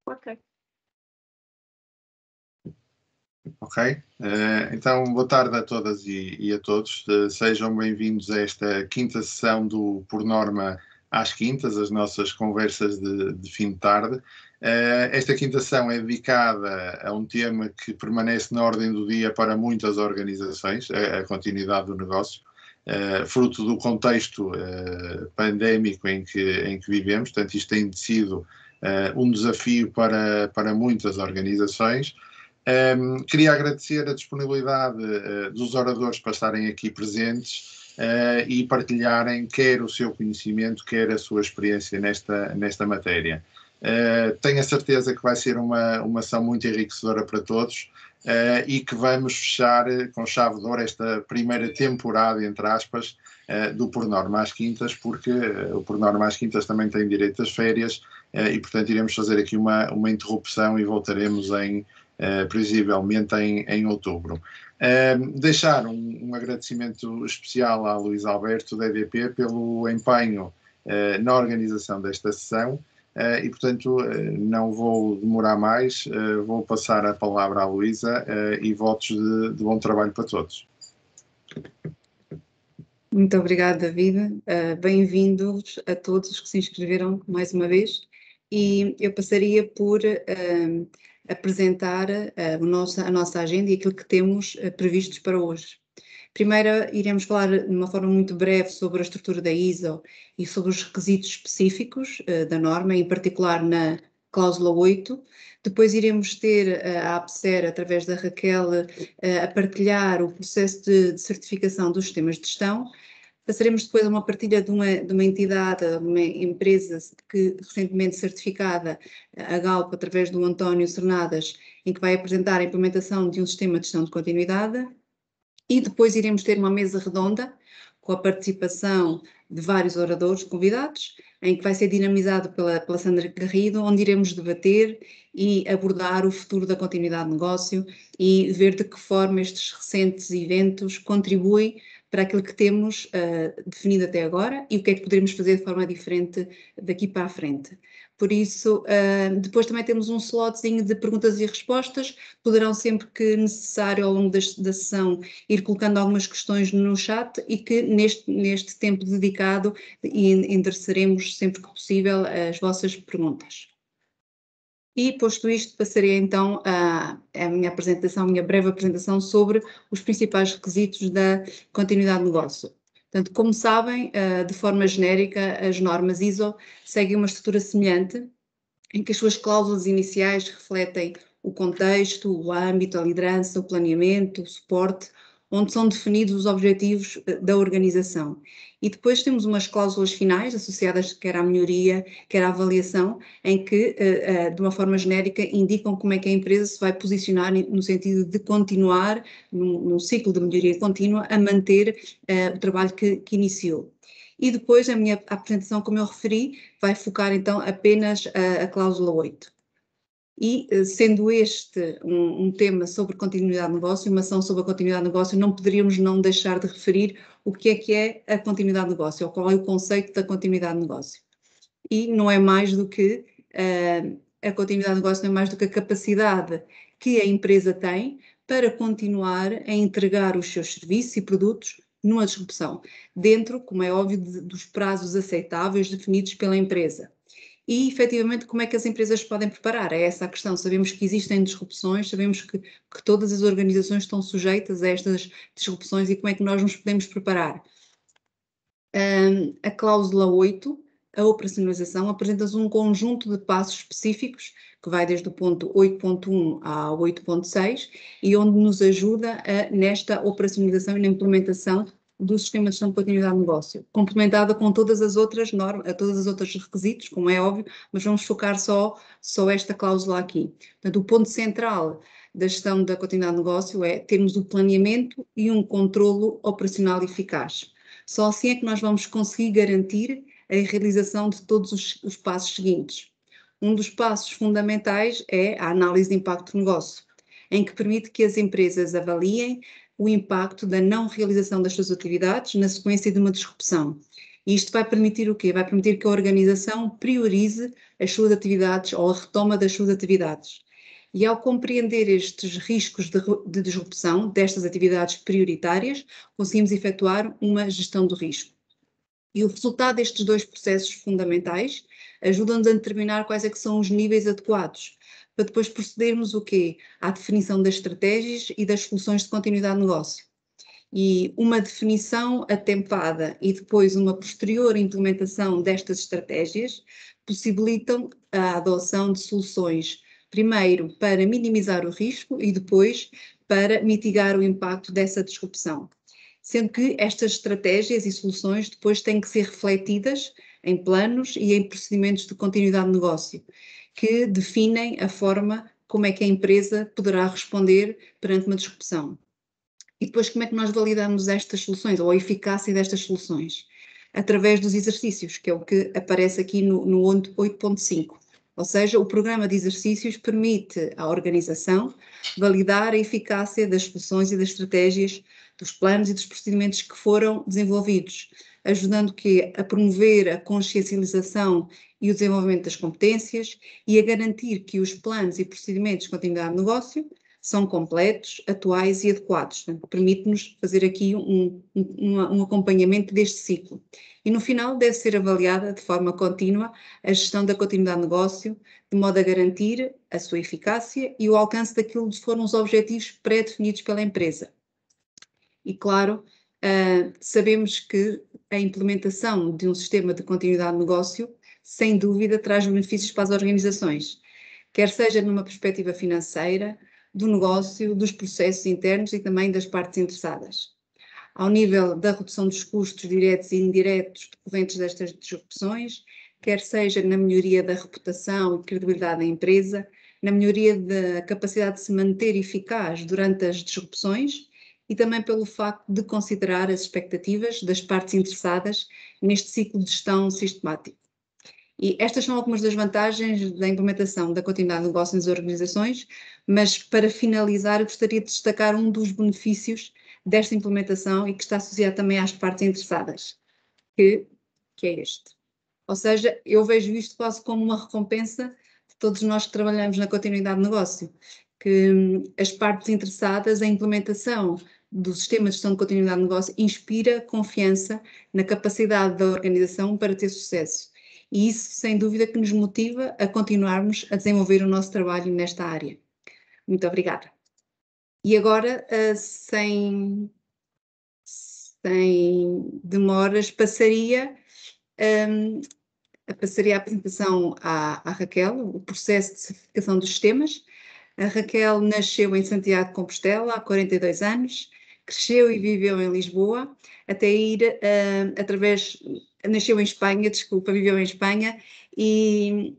Ok. Ok? Então, boa tarde a todas e a todos. Sejam bem-vindos a esta quinta sessão do Por Norma às Quintas, as nossas conversas de fim de tarde. Esta quinta sessão é dedicada a um tema que permanece na ordem do dia para muitas organizações, a continuidade do negócio, fruto do contexto pandémico em que vivemos. Portanto, isto tem sido um desafio para muitas organizações. Queria agradecer a disponibilidade dos oradores para estarem aqui presentes e partilharem quer o seu conhecimento, quer a sua experiência nesta matéria. Tenho a certeza que vai ser uma ação muito enriquecedora para todos e que vamos fechar com chave de ouro esta primeira temporada, entre aspas, do Por Norma às Quintas, porque o Por Norma às Quintas também tem direito às férias e, portanto, iremos fazer aqui uma interrupção e voltaremos previsivelmente em outubro. Deixar um agradecimento especial à Luís Alberto, da EDP, pelo empenho na organização desta sessão e, portanto, não vou demorar mais, vou passar a palavra à Luísa e votos de bom trabalho para todos. Muito obrigada, David. Bem-vindos a todos os que se inscreveram mais uma vez. E eu passaria por apresentar a nossa agenda e aquilo que temos previstos para hoje. Primeiro, iremos falar de uma forma muito breve sobre a estrutura da ISO e sobre os requisitos específicos da norma, em particular na cláusula 8. Depois iremos ter a APSER, através da Raquel, a partilhar o processo de certificação dos sistemas de gestão. Passaremos depois a uma partilha de uma entidade, uma empresa que recentemente certificada, a Galp, através do António Cernadas, em que vai apresentar a implementação de um sistema de gestão de continuidade. E depois iremos ter uma mesa redonda com a participação de vários oradores convidados, em que vai ser dinamizado pela Sandra Garrido, onde iremos debater e abordar o futuro da continuidade de negócio e ver de que forma estes recentes eventos contribuem para aquilo que temos definido até agora e o que é que poderemos fazer de forma diferente daqui para a frente. Por isso, depois também temos um slotzinho de perguntas e respostas. Poderão sempre que necessário, ao longo da sessão, ir colocando algumas questões no chat e que neste tempo dedicado endereçaremos sempre que possível as vossas perguntas. E, posto isto, passarei então a minha breve apresentação sobre os principais requisitos da continuidade de negócio. Portanto, como sabem, de forma genérica, as normas ISO seguem uma estrutura semelhante, em que as suas cláusulas iniciais refletem o contexto, o âmbito, a liderança, o planeamento, o suporte, onde são definidos os objetivos da organização. E depois temos umas cláusulas finais associadas quer à melhoria, quer à avaliação, em que, de uma forma genérica, indicam como é que a empresa se vai posicionar no sentido de continuar, num ciclo de melhoria contínua, a manter o trabalho que iniciou. E depois a minha apresentação, como eu referi, vai focar então apenas a cláusula 8. E, sendo este um tema sobre continuidade de negócio, uma ação sobre a continuidade de negócio, não poderíamos não deixar de referir o que é a continuidade de negócio, ou qual é o conceito da continuidade de negócio. E não é mais do que, a continuidade de negócio não é mais do que a capacidade que a empresa tem para continuar a entregar os seus serviços e produtos numa disrupção, dentro, como é óbvio, dos prazos aceitáveis definidos pela empresa. E, efetivamente, como é que as empresas podem preparar? É essa a questão. Sabemos que existem disrupções, sabemos que todas as organizações estão sujeitas a estas disrupções e como é que nós nos podemos preparar? A cláusula 8, a operacionalização, apresenta-nos um conjunto de passos específicos, que vai desde o ponto 8.1 ao 8.6, e onde nos ajuda nesta operacionalização e na implementação do sistema de gestão de continuidade de negócio, complementada com todas as outras normas, todos os outros requisitos, como é óbvio, mas vamos focar só esta cláusula aqui. Portanto, o ponto central da gestão da continuidade de negócio é termos o planeamento e um controlo operacional eficaz. Só assim é que nós vamos conseguir garantir a realização de todos os passos seguintes. Um dos passos fundamentais é a análise de impacto de negócio, em que permite que as empresas avaliem o impacto da não realização das suas atividades na sequência de uma disrupção. E isto vai permitir o quê? Vai permitir que a organização priorize as suas atividades ou a retoma das suas atividades. E ao compreender estes riscos de disrupção destas atividades prioritárias, conseguimos efetuar uma gestão do risco. E o resultado destes dois processos fundamentais ajuda-nos a determinar quais é que são os níveis adequados, para depois procedermos o quê? À definição das estratégias e das soluções de continuidade de negócio. E uma definição atempada e depois uma posterior implementação destas estratégias possibilitam a adoção de soluções, primeiro para minimizar o risco e depois para mitigar o impacto dessa disrupção. Sendo que estas estratégias e soluções depois têm que ser refletidas em planos e em procedimentos de continuidade de negócio, que definem a forma como é que a empresa poderá responder perante uma disrupção. E depois como é que nós validamos estas soluções, ou a eficácia destas soluções? Através dos exercícios, que é o que aparece aqui no 8.5. Ou seja, o programa de exercícios permite à organização validar a eficácia das soluções e das estratégias, dos planos e dos procedimentos que foram desenvolvidos, ajudando a promover a consciencialização e o desenvolvimento das competências e a garantir que os planos e procedimentos de continuidade de negócio são completos, atuais e adequados. Permite-nos fazer aqui um acompanhamento deste ciclo. E no final deve ser avaliada de forma contínua a gestão da continuidade de negócio, de modo a garantir a sua eficácia e o alcance daquilo que foram os objetivos pré-definidos pela empresa. E claro, sabemos que a implementação de um sistema de continuidade de negócio, sem dúvida, traz benefícios para as organizações, quer seja numa perspectiva financeira, do negócio, dos processos internos e também das partes interessadas. Ao nível da redução dos custos diretos e indiretos decorrentes destas disrupções, quer seja na melhoria da reputação e credibilidade da empresa, na melhoria da capacidade de se manter eficaz durante as disrupções e também pelo facto de considerar as expectativas das partes interessadas neste ciclo de gestão sistemático. E estas são algumas das vantagens da implementação da continuidade de negócio nas organizações, mas para finalizar eu gostaria de destacar um dos benefícios desta implementação e que está associado também às partes interessadas, que é este. Ou seja, eu vejo isto quase como uma recompensa de todos nós que trabalhamos na continuidade de negócio, que as partes interessadas, a implementação do sistema de gestão de continuidade de negócio inspira confiança na capacidade da organização para ter sucesso. E isso, sem dúvida, que nos motiva a continuarmos a desenvolver o nosso trabalho nesta área. Muito obrigada. E agora, sem demoras, passaria a apresentação à Raquel, o processo de certificação dos sistemas. A Raquel nasceu em Santiago de Compostela há 42 anos, cresceu e viveu em Lisboa, até ir nasceu em Espanha, viveu em Espanha e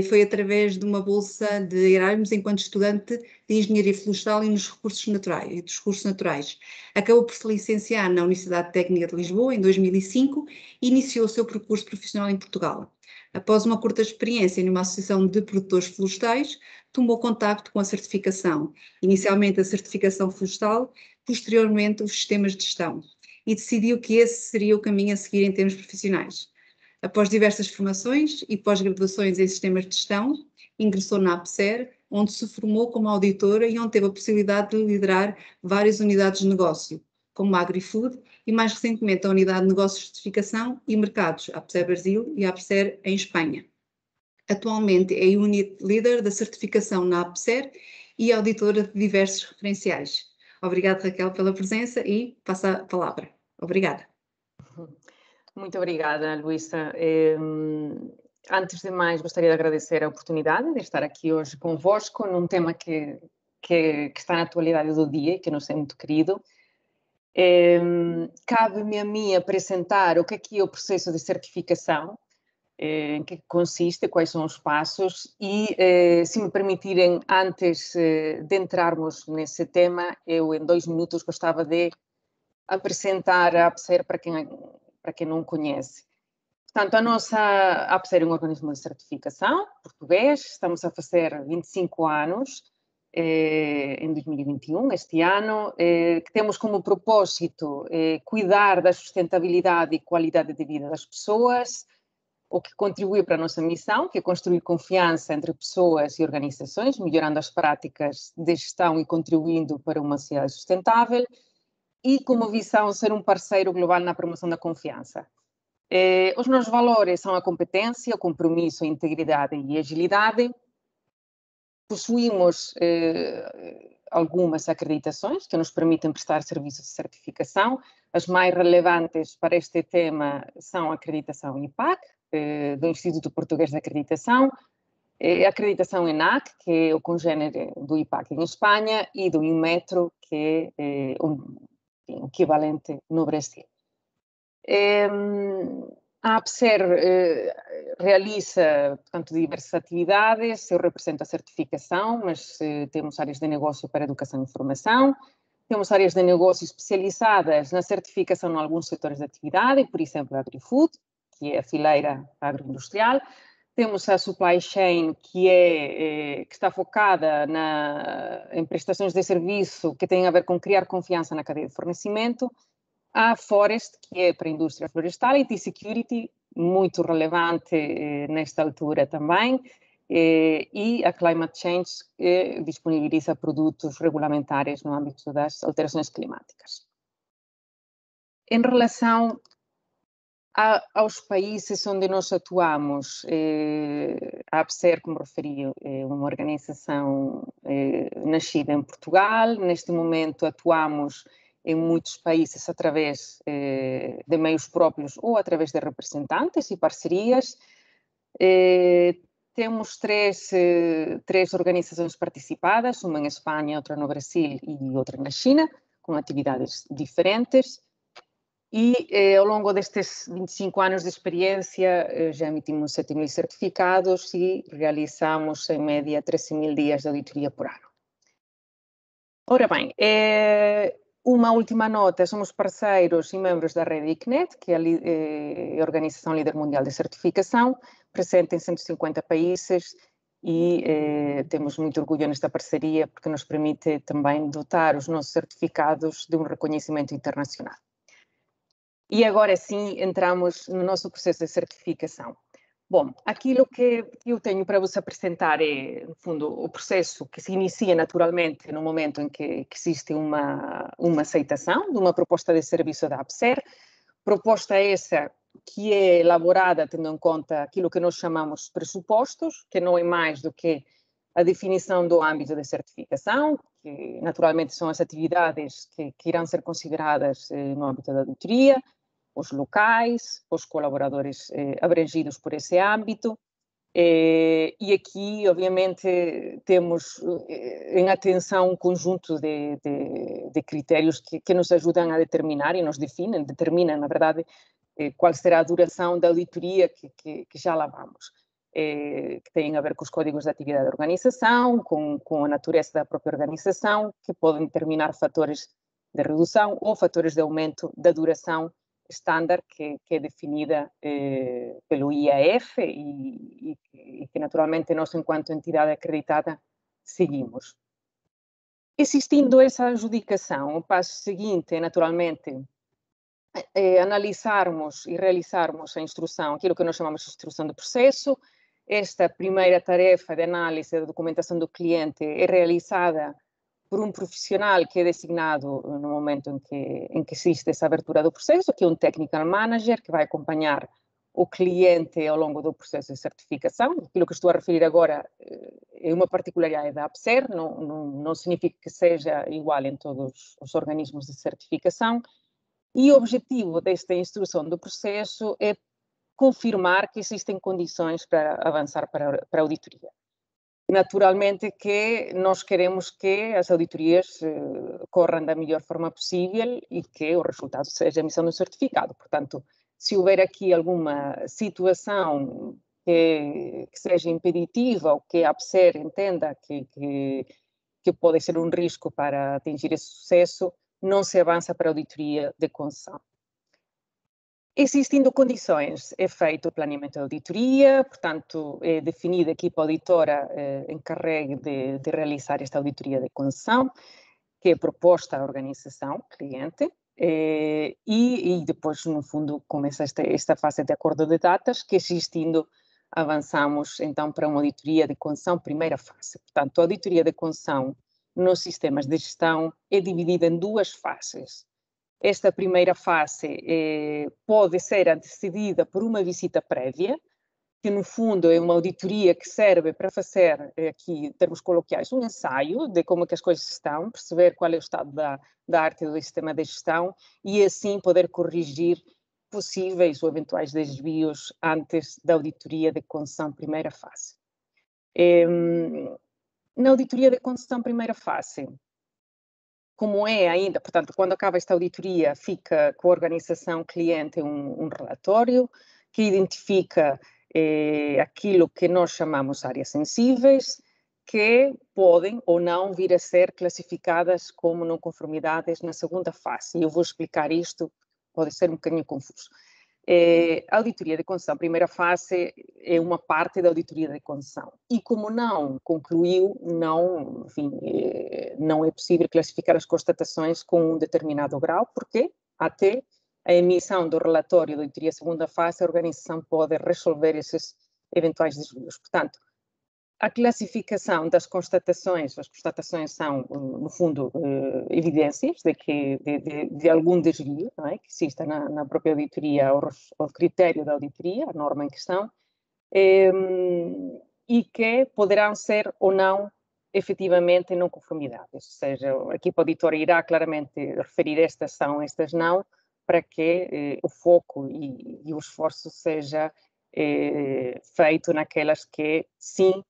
foi através de uma bolsa de Erasmus enquanto estudante de Engenharia Florestal e nos recursos naturais. Acabou por se licenciar na Universidade Técnica de Lisboa em 2005 e iniciou o seu percurso profissional em Portugal. Após uma curta experiência numa associação de produtores florestais, tomou contacto com a certificação, inicialmente a certificação florestal, posteriormente os sistemas de gestão, e decidiu que esse seria o caminho a seguir em termos profissionais. Após diversas formações e pós-graduações em sistemas de gestão, ingressou na APSER, onde se formou como auditora e onde teve a possibilidade de liderar várias unidades de negócio, como a AgriFood e mais recentemente a Unidade de Negócios de Certificação e Mercados, a APSER Brasil e a APSER em Espanha. Atualmente é Unit Leader da certificação na APSER e auditora de diversos referenciais. Obrigada, Raquel, pela presença e passo a palavra. Obrigada. Muito obrigada, Luísa. Antes de mais, gostaria de agradecer a oportunidade de estar aqui hoje convosco num tema que está na atualidade do dia e que nos é muito querido. Cabe-me a mim apresentar o que é o processo de certificação, em que consiste, quais são os passos e, se me permitirem, antes de entrarmos nesse tema, eu em 2 minutos gostava de apresentar a APSER para quem não conhece. Portanto, a nossa APSER é um organismo de certificação português, estamos a fazer 25 anos em 2021, este ano, que temos como propósito cuidar da sustentabilidade e qualidade de vida das pessoas, o que contribui para a nossa missão, que é construir confiança entre pessoas e organizações, melhorando as práticas de gestão e contribuindo para uma sociedade sustentável, e como visão ser um parceiro global na promoção da confiança. Os nossos valores são a competência, o compromisso, a integridade e a agilidade. Possuímos algumas acreditações que nos permitem prestar serviços de certificação. As mais relevantes para este tema são a acreditação IPAC, do Instituto Português de Acreditação, a acreditação ENAC, que é o congénere do IPAC em Espanha, e do Inmetro, que é um equivalente no Brasil. A APSER realiza, portanto, diversas atividades. Eu represento a certificação, mas temos áreas de negócio para educação e formação. Temos áreas de negócio especializadas na certificação em alguns setores de atividade, por exemplo, a AgriFood, que é a fileira agroindustrial. Temos a Supply Chain, que está focada em prestações de serviço que têm a ver com criar confiança na cadeia de fornecimento. A Forest, que é para a indústria florestal, e T-Security, muito relevante nesta altura também, e a Climate Change, que disponibiliza produtos regulamentares no âmbito das alterações climáticas. Em relação aos países onde nós atuamos, a APSER, como referi, é uma organização nascida em Portugal. Neste momento atuamos em muitos países através de meios próprios ou através de representantes e parcerias. Temos três organizações participadas, uma em Espanha, outra no Brasil e outra na China, com atividades diferentes. E ao longo destes 25 anos de experiência, já emitimos 7.000 certificados e realizamos, em média, 13.000 dias de auditoria por ano. Ora bem, uma última nota: somos parceiros e membros da rede ICNET, que é a Organização Líder Mundial de Certificação, presente em 150 países, e temos muito orgulho nesta parceria, porque nos permite também dotar os nossos certificados de um reconhecimento internacional. E agora sim entramos no nosso processo de certificação. Bom, aquilo que eu tenho para vos apresentar é, no fundo, o processo que se inicia naturalmente no momento em que existe uma aceitação de uma proposta de serviço da APSER, proposta essa que é elaborada tendo em conta aquilo que nós chamamos pressupostos, que não é mais do que a definição do âmbito de certificação, que naturalmente são as atividades que irão ser consideradas no âmbito da auditoria, os locais, os colaboradores abrangidos por esse âmbito. E aqui, obviamente, temos em atenção um conjunto de critérios que nos ajudam a determinar e nos determinam, na verdade, qual será a duração da auditoria que já lá vamos. Que têm a ver com os códigos de atividade da organização, com a natureza da própria organização, que podem determinar fatores de redução ou fatores de aumento da duração estándar que é definida pelo IAF e que naturalmente nós, enquanto entidade acreditada, seguimos. Existindo essa adjudicação, o passo seguinte é, naturalmente, analisarmos e realizarmos a instrução, aquilo que nós chamamos de instrução de processo. Esta primeira tarefa de análise da documentação do cliente é realizada por um profissional que é designado no momento em que existe essa abertura do processo, que é um technical manager, que vai acompanhar o cliente ao longo do processo de certificação. Aquilo que estou a referir agora é uma particularidade da APSER, não significa que seja igual em todos os organismos de certificação. E o objetivo desta instrução do processo é confirmar que existem condições para avançar para a auditoria. Naturalmente que nós queremos que as auditorias corram da melhor forma possível e que o resultado seja a emissão do certificado. Portanto, se houver aqui alguma situação que seja impeditiva ou que a APSER entenda que pode ser um risco para atingir esse sucesso, não se avança para a auditoria de concessão. Existindo condições, é feito o planeamento da auditoria, portanto, é definida a equipa auditora encarregue de realizar esta auditoria de concessão, que é proposta à organização, cliente, e depois, no fundo, começa esta fase de acordo de datas, que existindo, avançamos, então, para uma auditoria de concessão, primeira fase. Portanto, a auditoria de concessão nos sistemas de gestão é dividida em duas fases. Esta primeira fase pode ser antecedida por uma visita prévia, que no fundo é uma auditoria que serve para fazer, aqui em termos coloquiais, um ensaio de como é que as coisas estão, perceber qual é o estado da arte do sistema de gestão e assim poder corrigir possíveis ou eventuais desvios antes da auditoria de concessão primeira fase. Na auditoria de concessão primeira fase, como é ainda, portanto, quando acaba esta auditoria, fica com a organização cliente um relatório que identifica aquilo que nós chamamos áreas sensíveis, que podem ou não vir a ser classificadas como não conformidades na segunda fase. Eu vou explicar isto, pode ser um bocadinho confuso. A auditoria de concessão, primeira fase, é uma parte da auditoria de concessão. E como não concluiu, não é possível classificar as constatações com um determinado grau, porque até a emissão do relatório da auditoria segunda fase, a organização pode resolver esses eventuais desvios. Portanto, a classificação das constatações, as constatações são, no fundo, evidências de algum desvio, não é? Que exista na própria auditoria, ao critério da auditoria, a norma em questão, e que poderão ser ou não efetivamente não conformidades. Ou seja, a equipa auditora irá claramente referir estas são, estas não, para que o foco e o esforço seja feito naquelas que sim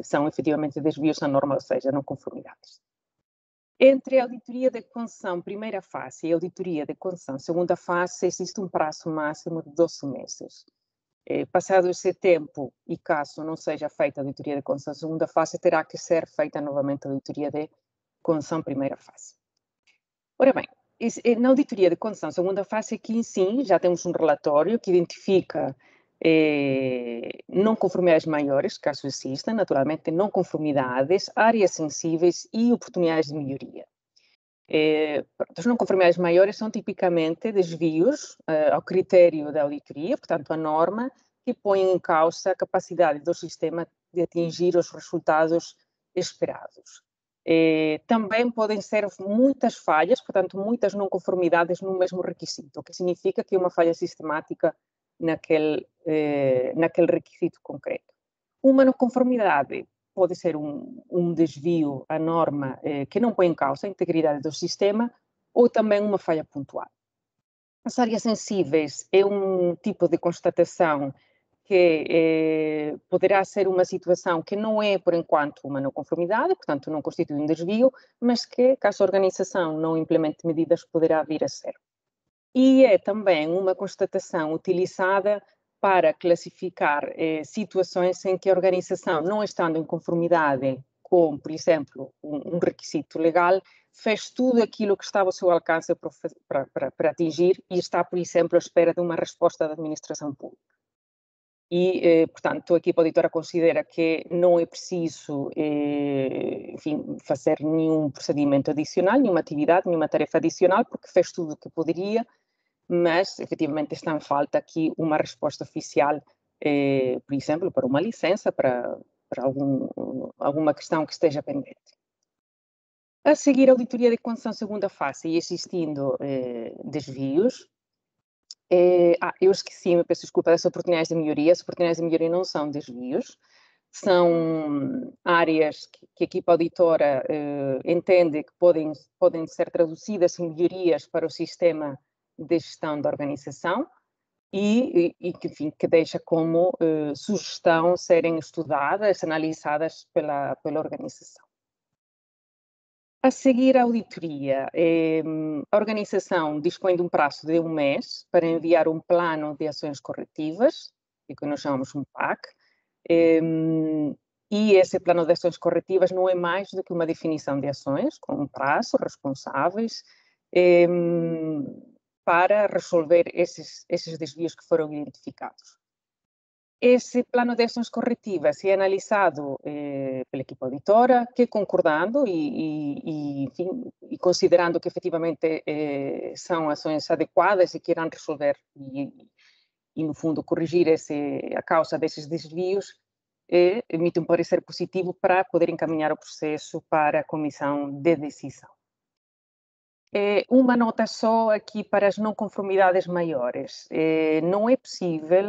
são efetivamente desvios à norma, ou seja, não conformidades. Entre a auditoria de concessão primeira fase e a auditoria de concessão segunda fase existe um prazo máximo de 12 meses. Passado esse tempo, e caso não seja feita a auditoria de concessão segunda fase, terá que ser feita novamente a auditoria de concessão primeira fase. Ora bem, na auditoria de concessão segunda fase, aqui sim, já temos um relatório que identifica não conformidades maiores, caso existam, naturalmente não conformidades, áreas sensíveis e oportunidades de melhoria. As não conformidades maiores são tipicamente desvios ao critério da auditoria, portanto a norma, que põe em causa a capacidade do sistema de atingir os resultados esperados. Também podem ser muitas falhas, portanto muitas não conformidades no mesmo requisito, o que significa que é uma falha sistemática naquele requisito concreto. Uma não conformidade pode ser um desvio à norma que não põe em causa a integridade do sistema ou também uma falha pontual. As áreas sensíveis é um tipo de constatação que poderá ser uma situação que não é, por enquanto, uma não conformidade, portanto não constitui um desvio, mas que, caso a organização não implemente medidas, poderá vir a ser. E é também uma constatação utilizada para classificar situações em que a organização, não estando em conformidade com, por exemplo, um requisito legal, fez tudo aquilo que estava ao seu alcance para atingir e está, por exemplo, à espera de uma resposta da administração pública. E, portanto, a equipa auditora considera que não é preciso, fazer nenhum procedimento adicional, nenhuma atividade, nenhuma tarefa adicional, porque fez tudo o que poderia, mas, efetivamente, está em falta aqui uma resposta oficial, por exemplo, para uma licença, para alguma questão que esteja pendente. A seguir a auditoria de concessão segunda fase e existindo desvios, eu esqueci-me, peço desculpa, das oportunidades de melhoria. As oportunidades de melhoria não são desvios, são áreas que a equipa auditora entende que podem ser traduzidas em melhorias para o sistema de gestão da organização e que deixa como sugestão serem estudadas, analisadas pela organização. A seguir à auditoria, a organização dispõe de um prazo de 1 mês para enviar um plano de ações corretivas, que nós chamamos um PAC, e esse plano de ações corretivas não é mais do que uma definição de ações, com um prazo, responsáveis, para resolver esses desvios que foram identificados. Esse plano de ações corretivas é analisado pela equipa auditora, que concordando enfim, considerando que efetivamente são ações adequadas e que irão resolver e no fundo, corrigir a causa desses desvios, emite um parecer positivo para poder encaminhar o processo para a comissão de decisão. Uma nota só aqui para as não conformidades maiores. Não é possível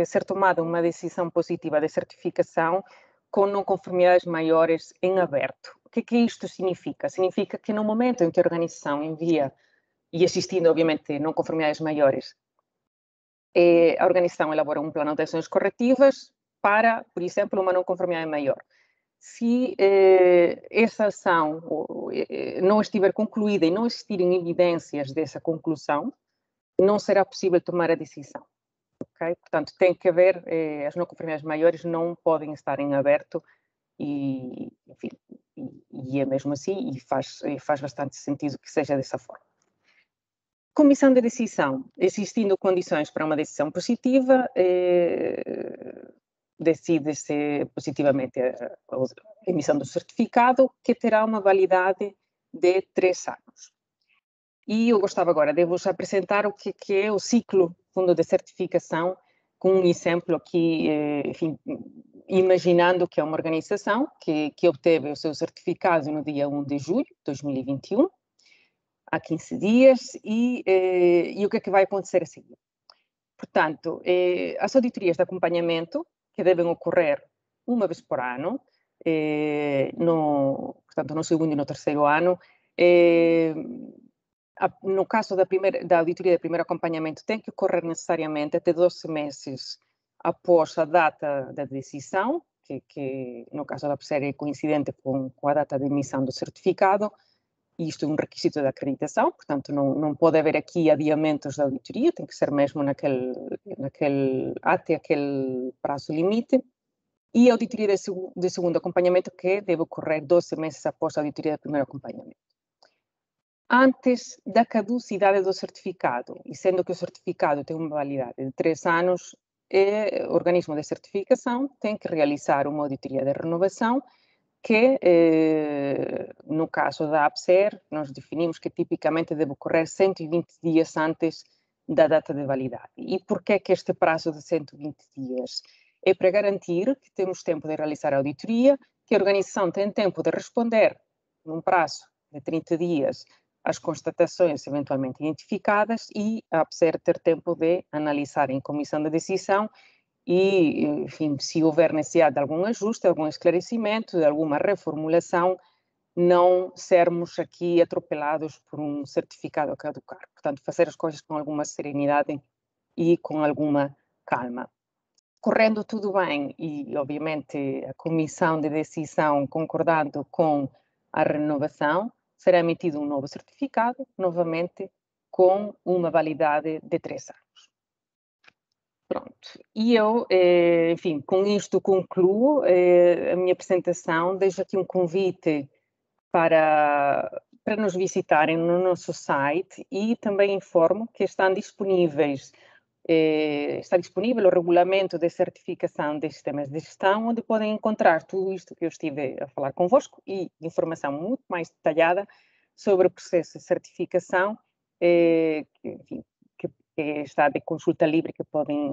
ser tomada uma decisão positiva de certificação com não conformidades maiores em aberto. O que isto significa? Significa que no momento em que a organização envia, e existindo obviamente não conformidades maiores, a organização elabora um plano de ações corretivas para, por exemplo, uma não conformidade maior. Se essa ação não estiver concluída e não existirem evidências dessa conclusão, não será possível tomar a decisão. Okay? Portanto, tem que haver, as não conformidades maiores não podem estar em aberto e, enfim, e é mesmo assim e faz bastante sentido que seja dessa forma. Comissão de decisão, existindo condições para uma decisão positiva, decide-se positivamente a emissão do certificado, que terá uma validade de 3 anos. E eu gostava agora de vos apresentar o que é o ciclo fundo de certificação, com um exemplo aqui, enfim, imaginando que é uma organização que obteve o seu certificado no dia 1 de julho de 2021, há 15 dias, e o que é que vai acontecer a seguir? Portanto, as auditorias de acompanhamento, que devem ocorrer uma vez por ano, portanto, no segundo e no terceiro ano, no caso da auditoria de primeiro acompanhamento, tem que ocorrer necessariamente até 12 meses após a data da decisão, que no caso da PSER é coincidente com a data de emissão do certificado. Isto é um requisito de acreditação, portanto, não pode haver aqui adiamentos da auditoria, tem que ser mesmo até aquele prazo limite. E a auditoria de segundo acompanhamento, que deve ocorrer 12 meses após a auditoria de primeiro acompanhamento. Antes da caducidade do certificado, e sendo que o certificado tem uma validade de 3 anos, o organismo de certificação tem que realizar uma auditoria de renovação que, no caso da APSER, nós definimos que tipicamente deve ocorrer 120 dias antes da data de validade. E por que este prazo de 120 dias? É para garantir que temos tempo de realizar a auditoria, que a organização tem tempo de responder, num prazo de 30 dias, às constatações eventualmente identificadas e a APSER ter tempo de analisar em comissão de decisão e, enfim, se houver necessidade de algum ajuste, algum esclarecimento, de alguma reformulação, não sermos aqui atropelados por um certificado a caducar. Portanto, fazer as coisas com alguma serenidade e com alguma calma. Correndo tudo bem e, obviamente, a comissão de decisão concordando com a renovação, será emitido um novo certificado, novamente, com uma validade de 3 anos. Pronto, e eu, enfim, com isto concluo a minha apresentação. Deixo aqui um convite para nos visitarem no nosso site e também informo que está disponível o regulamento de certificação de sistemas de gestão, onde podem encontrar tudo isto que eu estive a falar convosco e informação muito mais detalhada sobre o processo de certificação, enfim, está de consulta livre, que podem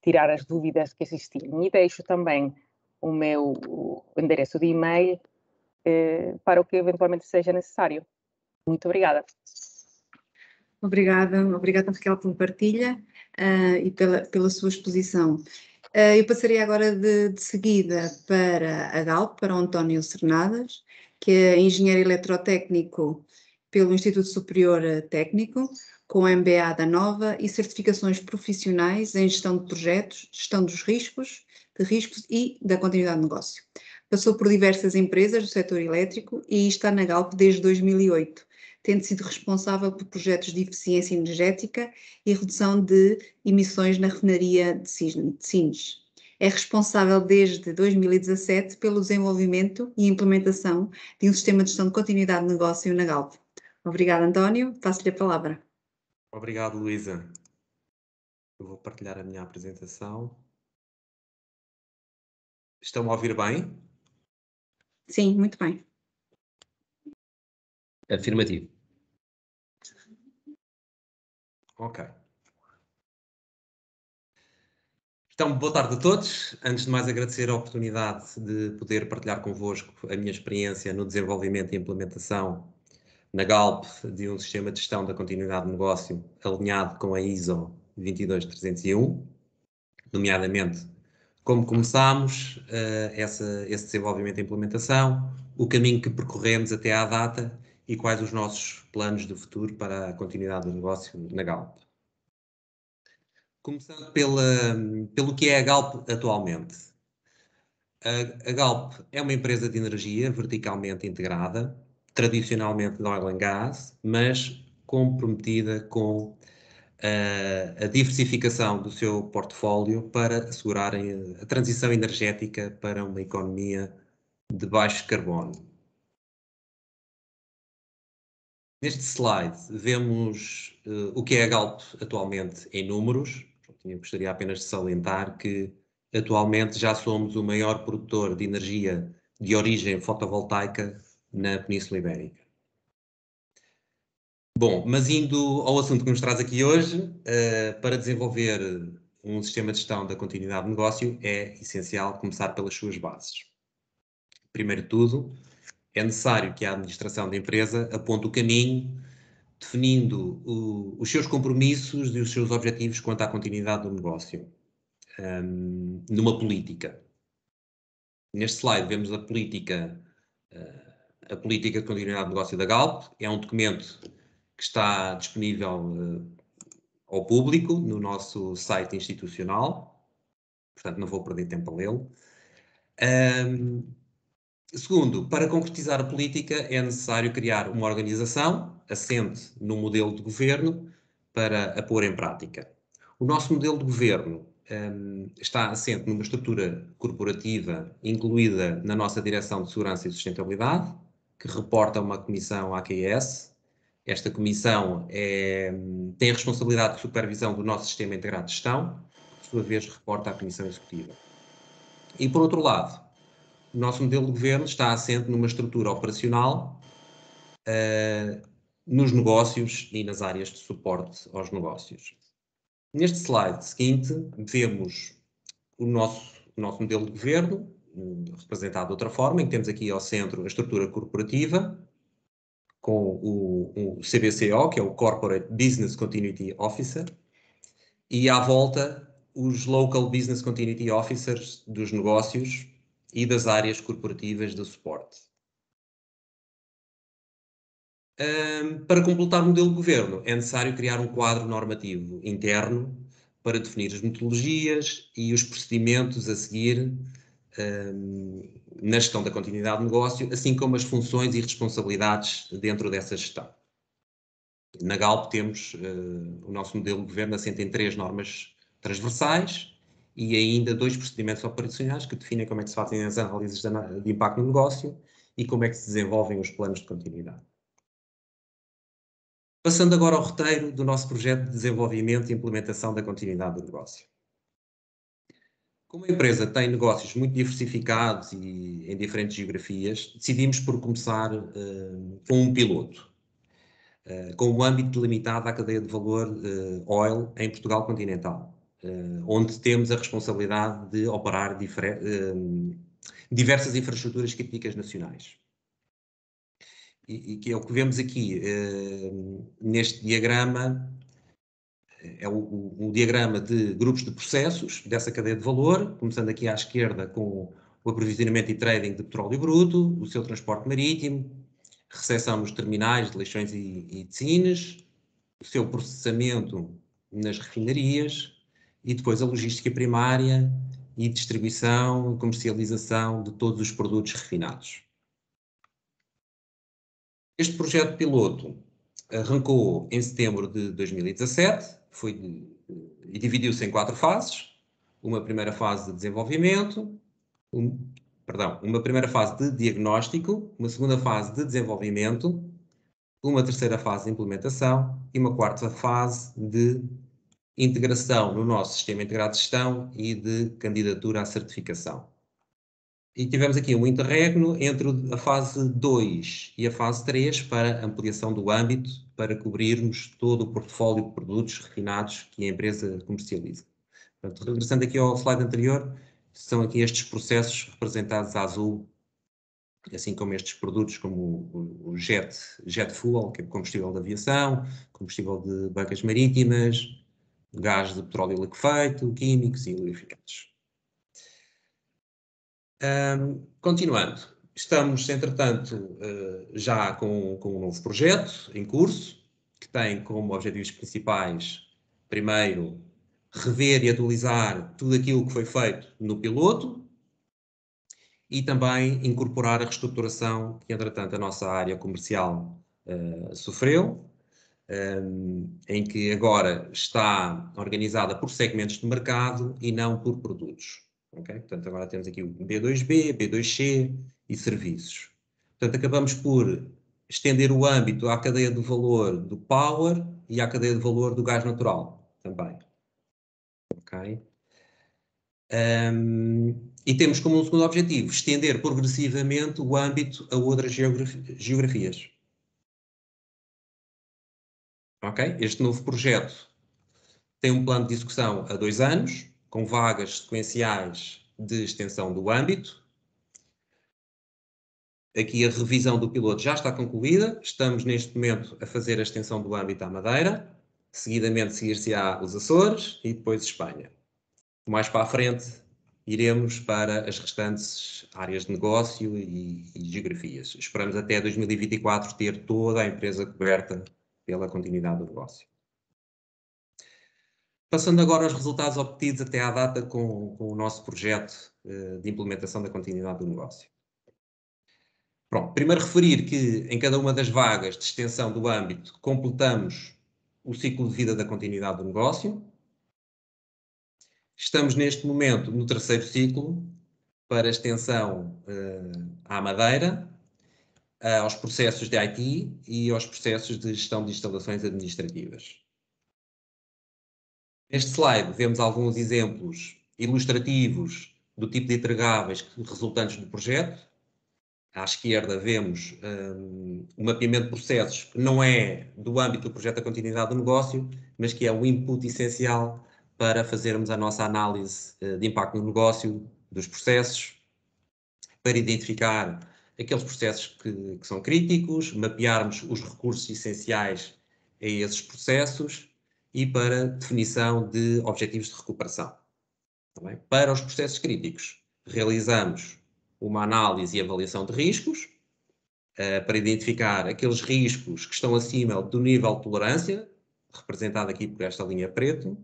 tirar as dúvidas que existirem. E deixo também o meu endereço de e-mail para o que eventualmente seja necessário. Muito obrigada. Obrigada Raquel pela partilha e pela sua exposição. Eu passaria agora de seguida para a Galp, para o António Cernadas, que é engenheiro eletrotécnico pelo Instituto Superior Técnico, com MBA da Nova e certificações profissionais em gestão de projetos, gestão dos riscos, e da continuidade de negócio. Passou por diversas empresas do setor elétrico e está na Galp desde 2008, tendo sido responsável por projetos de eficiência energética e redução de emissões na refinaria de Sines. É responsável desde 2017 pelo desenvolvimento e implementação de um sistema de gestão de continuidade de negócio na Galp. Obrigada, António. Passo-lhe a palavra. Obrigado, Luísa. Eu vou partilhar a minha apresentação. Estão a ouvir bem? Sim, muito bem. Afirmativo. Ok. Então, boa tarde a todos. Antes de mais, agradecer a oportunidade de poder partilhar convosco a minha experiência no desenvolvimento e implementação na Galp de um sistema de gestão da continuidade de negócio alinhado com a ISO 22301, nomeadamente como começámos esse desenvolvimento e implementação, o caminho que percorremos até à data e quais os nossos planos de futuro para a continuidade do negócio na Galp. Começando pelo que é a Galp atualmente. A Galp é uma empresa de energia verticalmente integrada, tradicionalmente de oil and gas, mas comprometida com a diversificação do seu portfólio para assegurar a transição energética para uma economia de baixo carbono. Neste slide vemos o que é a Galp atualmente em números. Eu gostaria apenas de salientar que atualmente já somos o maior produtor de energia de origem fotovoltaica na Península Ibérica. Bom, mas indo ao assunto que nos traz aqui hoje, para desenvolver um sistema de gestão da continuidade de negócio é essencial começar pelas suas bases. Primeiro de tudo, é necessário que a administração da empresa aponte o caminho, definindo os seus compromissos e os seus objetivos quanto à continuidade do negócio, numa política. Neste slide vemos a política de continuidade de negócio da Galp. É um documento que está disponível ao público no nosso site institucional, portanto não vou perder tempo a lê-lo. Segundo, para concretizar a política é necessário criar uma organização assente no modelo de governo para a pôr em prática. O nosso modelo de governo está assente numa estrutura corporativa incluída na nossa Direção de Segurança e Sustentabilidade, que reporta a uma comissão AQS. Esta comissão tem a responsabilidade de supervisão do nosso sistema integrado de gestão, que, por sua vez, reporta à Comissão Executiva. E, por outro lado, o nosso modelo de governo está assente numa estrutura operacional nos negócios e nas áreas de suporte aos negócios. Neste slide seguinte, vemos o nosso modelo de governo, representado de outra forma, em que temos aqui ao centro a estrutura corporativa, com o CBCO, que é o Corporate Business Continuity Officer, e à volta os Local Business Continuity Officers dos negócios e das áreas corporativas de suporte. Para completar o modelo de governo, é necessário criar um quadro normativo interno para definir as metodologias e os procedimentos a seguir na gestão da continuidade de negócio, assim como as funções e responsabilidades dentro dessa gestão. Na Galp temos o nosso modelo de governo assente em 3 normas transversais e ainda 2 procedimentos operacionais que definem como é que se fazem as análises de impacto no negócio e como é que se desenvolvem os planos de continuidade. Passando agora ao roteiro do nosso projeto de desenvolvimento e implementação da continuidade do negócio. Como a empresa tem negócios muito diversificados e em diferentes geografias, decidimos por começar com um piloto, com o âmbito limitado à cadeia de valor oil em Portugal continental, onde temos a responsabilidade de operar diversas infraestruturas críticas nacionais. E que é o que vemos aqui neste diagrama, é o diagrama de grupos de processos dessa cadeia de valor, começando aqui à esquerda com o aprovisionamento e trading de petróleo bruto, o seu transporte marítimo, recepção nos terminais de leixões e de cines, o seu processamento nas refinarias e depois a logística primária e distribuição e comercialização de todos os produtos refinados. Este projeto piloto arrancou em setembro de 2017, e dividiu-se em 4 fases. Uma primeira fase de desenvolvimento, uma primeira fase de diagnóstico, uma segunda fase de desenvolvimento, uma terceira fase de implementação e uma quarta fase de integração no nosso sistema integrado de gestão e de candidatura à certificação. E tivemos aqui um interregno entre a fase 2 e a fase 3 para ampliação do âmbito, para cobrirmos todo o portfólio de produtos refinados que a empresa comercializa. Portanto, regressando aqui ao slide anterior, são aqui estes processos representados a azul, assim como estes produtos como o jet fuel, que é combustível de aviação, combustível de bancas marítimas, gás de petróleo liquefeito, químicos e lubrificantes. Continuando, estamos, entretanto, já com um novo projeto em curso, que tem como objetivos principais, primeiro, rever e atualizar tudo aquilo que foi feito no piloto e também incorporar a reestruturação que, entretanto, a nossa área comercial sofreu, em que agora está organizada por segmentos de mercado e não por produtos. Okay? Portanto, agora temos aqui o B2B, B2C e serviços. Portanto, acabamos por estender o âmbito à cadeia de valor do power e à cadeia de valor do gás natural também. Okay? E temos como um segundo objetivo estender progressivamente o âmbito a outras geografias. Okay? Este novo projeto tem um plano de execução a 2 anos, com vagas sequenciais de extensão do âmbito. Aqui a revisão do piloto já está concluída. Estamos neste momento a fazer a extensão do âmbito à Madeira. Seguidamente seguir-se-á os Açores e depois Espanha. Mais para a frente iremos para as restantes áreas de negócio e geografias. Esperamos até 2024 ter toda a empresa coberta pela continuidade do negócio. Passando agora aos resultados obtidos até à data com o nosso projeto de implementação da continuidade do negócio. Pronto, primeiro referir que em cada uma das vagas de extensão do âmbito completamos o ciclo de vida da continuidade do negócio. Estamos neste momento no terceiro ciclo para a extensão à Madeira, aos processos de IT e aos processos de gestão de instalações administrativas. Neste slide vemos alguns exemplos ilustrativos do tipo de entregáveis resultantes do projeto. À esquerda vemos um mapeamento de processos que não é do âmbito do projeto da continuidade do negócio, mas que é um input essencial para fazermos a nossa análise de impacto no negócio dos processos, para identificar aqueles processos que são críticos, mapearmos os recursos essenciais a esses processos e para definição de objetivos de recuperação. Também, para os processos críticos, realizamos uma análise e avaliação de riscos, para identificar aqueles riscos que estão acima do nível de tolerância, representado aqui por esta linha preta,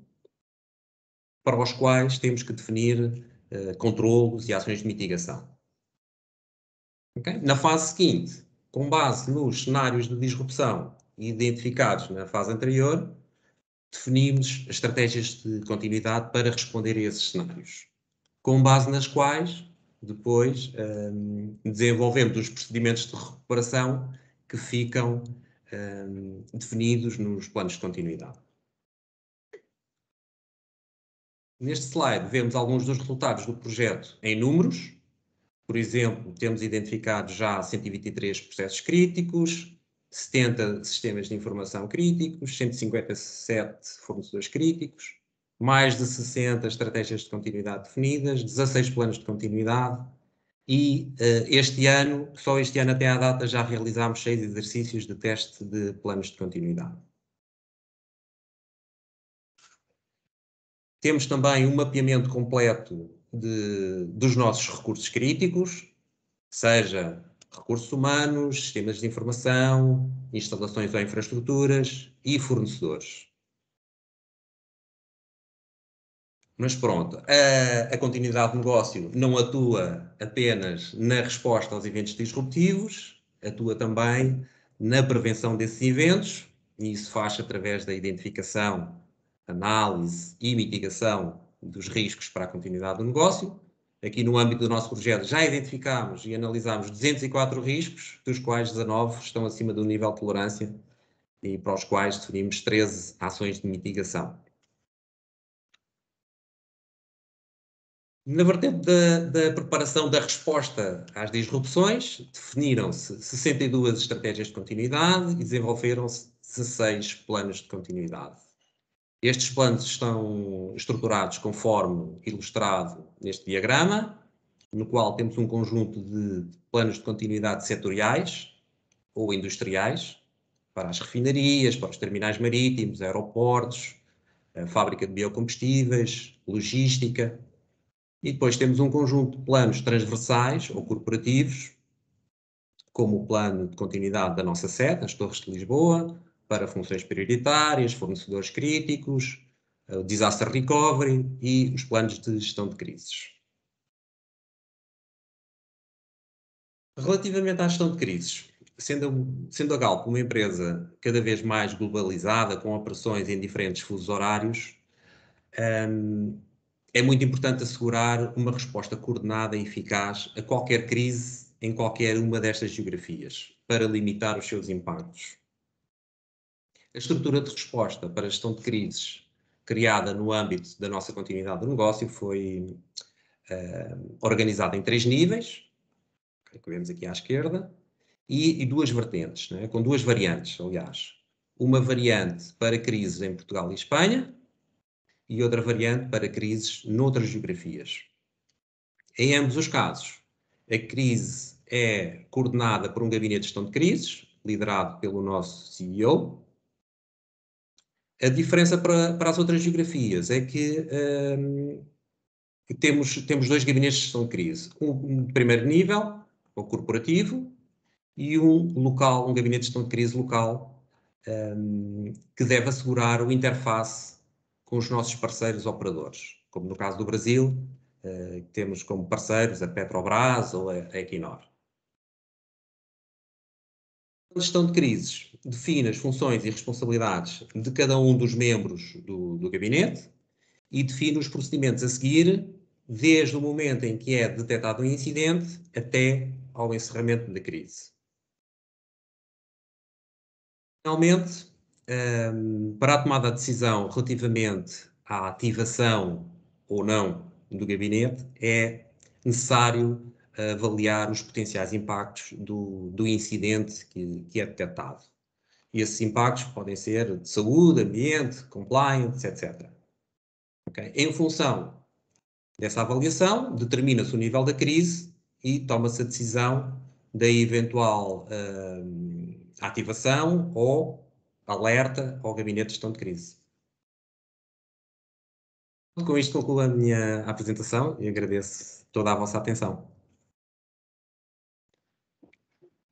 para os quais temos que definir controlos e ações de mitigação. Okay? Na fase seguinte, com base nos cenários de disrupção identificados na fase anterior, definimos estratégias de continuidade para responder a esses cenários, com base nas quais depois desenvolvemos os procedimentos de recuperação que ficam definidos nos planos de continuidade. Neste slide vemos alguns dos resultados do projeto em números. Por exemplo, temos identificado já 123 processos críticos, 70 sistemas de informação críticos, 157 fornecedores críticos, mais de 60 estratégias de continuidade definidas, 16 planos de continuidade e só este ano até à data, já realizámos 6 exercícios de teste de planos de continuidade. Temos também um mapeamento completo dos nossos recursos críticos, seja recursos humanos, sistemas de informação, instalações ou infraestruturas e fornecedores. Mas pronto, a continuidade de negócio não atua apenas na resposta aos eventos disruptivos, atua também na prevenção desses eventos, e isso faz através da identificação, análise e mitigação dos riscos para a continuidade do negócio, Aqui no âmbito do nosso projeto já identificámos e analisámos 204 riscos, dos quais 19 estão acima do nível de tolerância e para os quais definimos 13 ações de mitigação. Na vertente da preparação da resposta às disrupções, definiram-se 62 estratégias de continuidade e desenvolveram-se 16 planos de continuidade. Estes planos estão estruturados conforme ilustrado neste diagrama, no qual temos um conjunto de planos de continuidade setoriais ou industriais, para as refinarias, para os terminais marítimos, aeroportos, a fábrica de biocombustíveis, logística. E depois temos um conjunto de planos transversais ou corporativos, como o plano de continuidade da nossa sede, as Torres de Lisboa, para funções prioritárias, fornecedores críticos, o Disaster Recovery e os planos de gestão de crises. Relativamente à gestão de crises, sendo a Galp uma empresa cada vez mais globalizada, com operações em diferentes fusos horários, é muito importante assegurar uma resposta coordenada e eficaz a qualquer crise em qualquer uma destas geografias, para limitar os seus impactos. A estrutura de resposta para a gestão de crises, criada no âmbito da nossa continuidade do negócio, foi organizada em 3 níveis, que vemos aqui à esquerda, e 2 vertentes, né? Com 2 variantes, aliás. Uma variante para crises em Portugal e Espanha, e outra variante para crises noutras geografias. Em ambos os casos, a crise é coordenada por um gabinete de gestão de crises, liderado pelo nosso CEO. A diferença para as outras geografias é que temos 2 gabinetes de gestão de crise. Um de primeiro nível, ou corporativo, e um gabinete de gestão de crise local, que deve assegurar o interface com os nossos parceiros operadores, como no caso do Brasil, temos como parceiros a Petrobras ou a Equinor. A gestão de crises define as funções e responsabilidades de cada um dos membros do gabinete e define os procedimentos a seguir, desde o momento em que é detectado um incidente até ao encerramento da crise. Finalmente, para a tomada de decisão relativamente à ativação ou não do gabinete, é necessário avaliar os potenciais impactos do incidente que é detectado. E esses impactos podem ser de saúde, ambiente, compliance, etc. Okay? Em função dessa avaliação, determina-se o nível da crise e toma-se a decisão da eventual ativação ou alerta ao gabinete de gestão de crise. Com isto concluo a minha apresentação e agradeço toda a vossa atenção.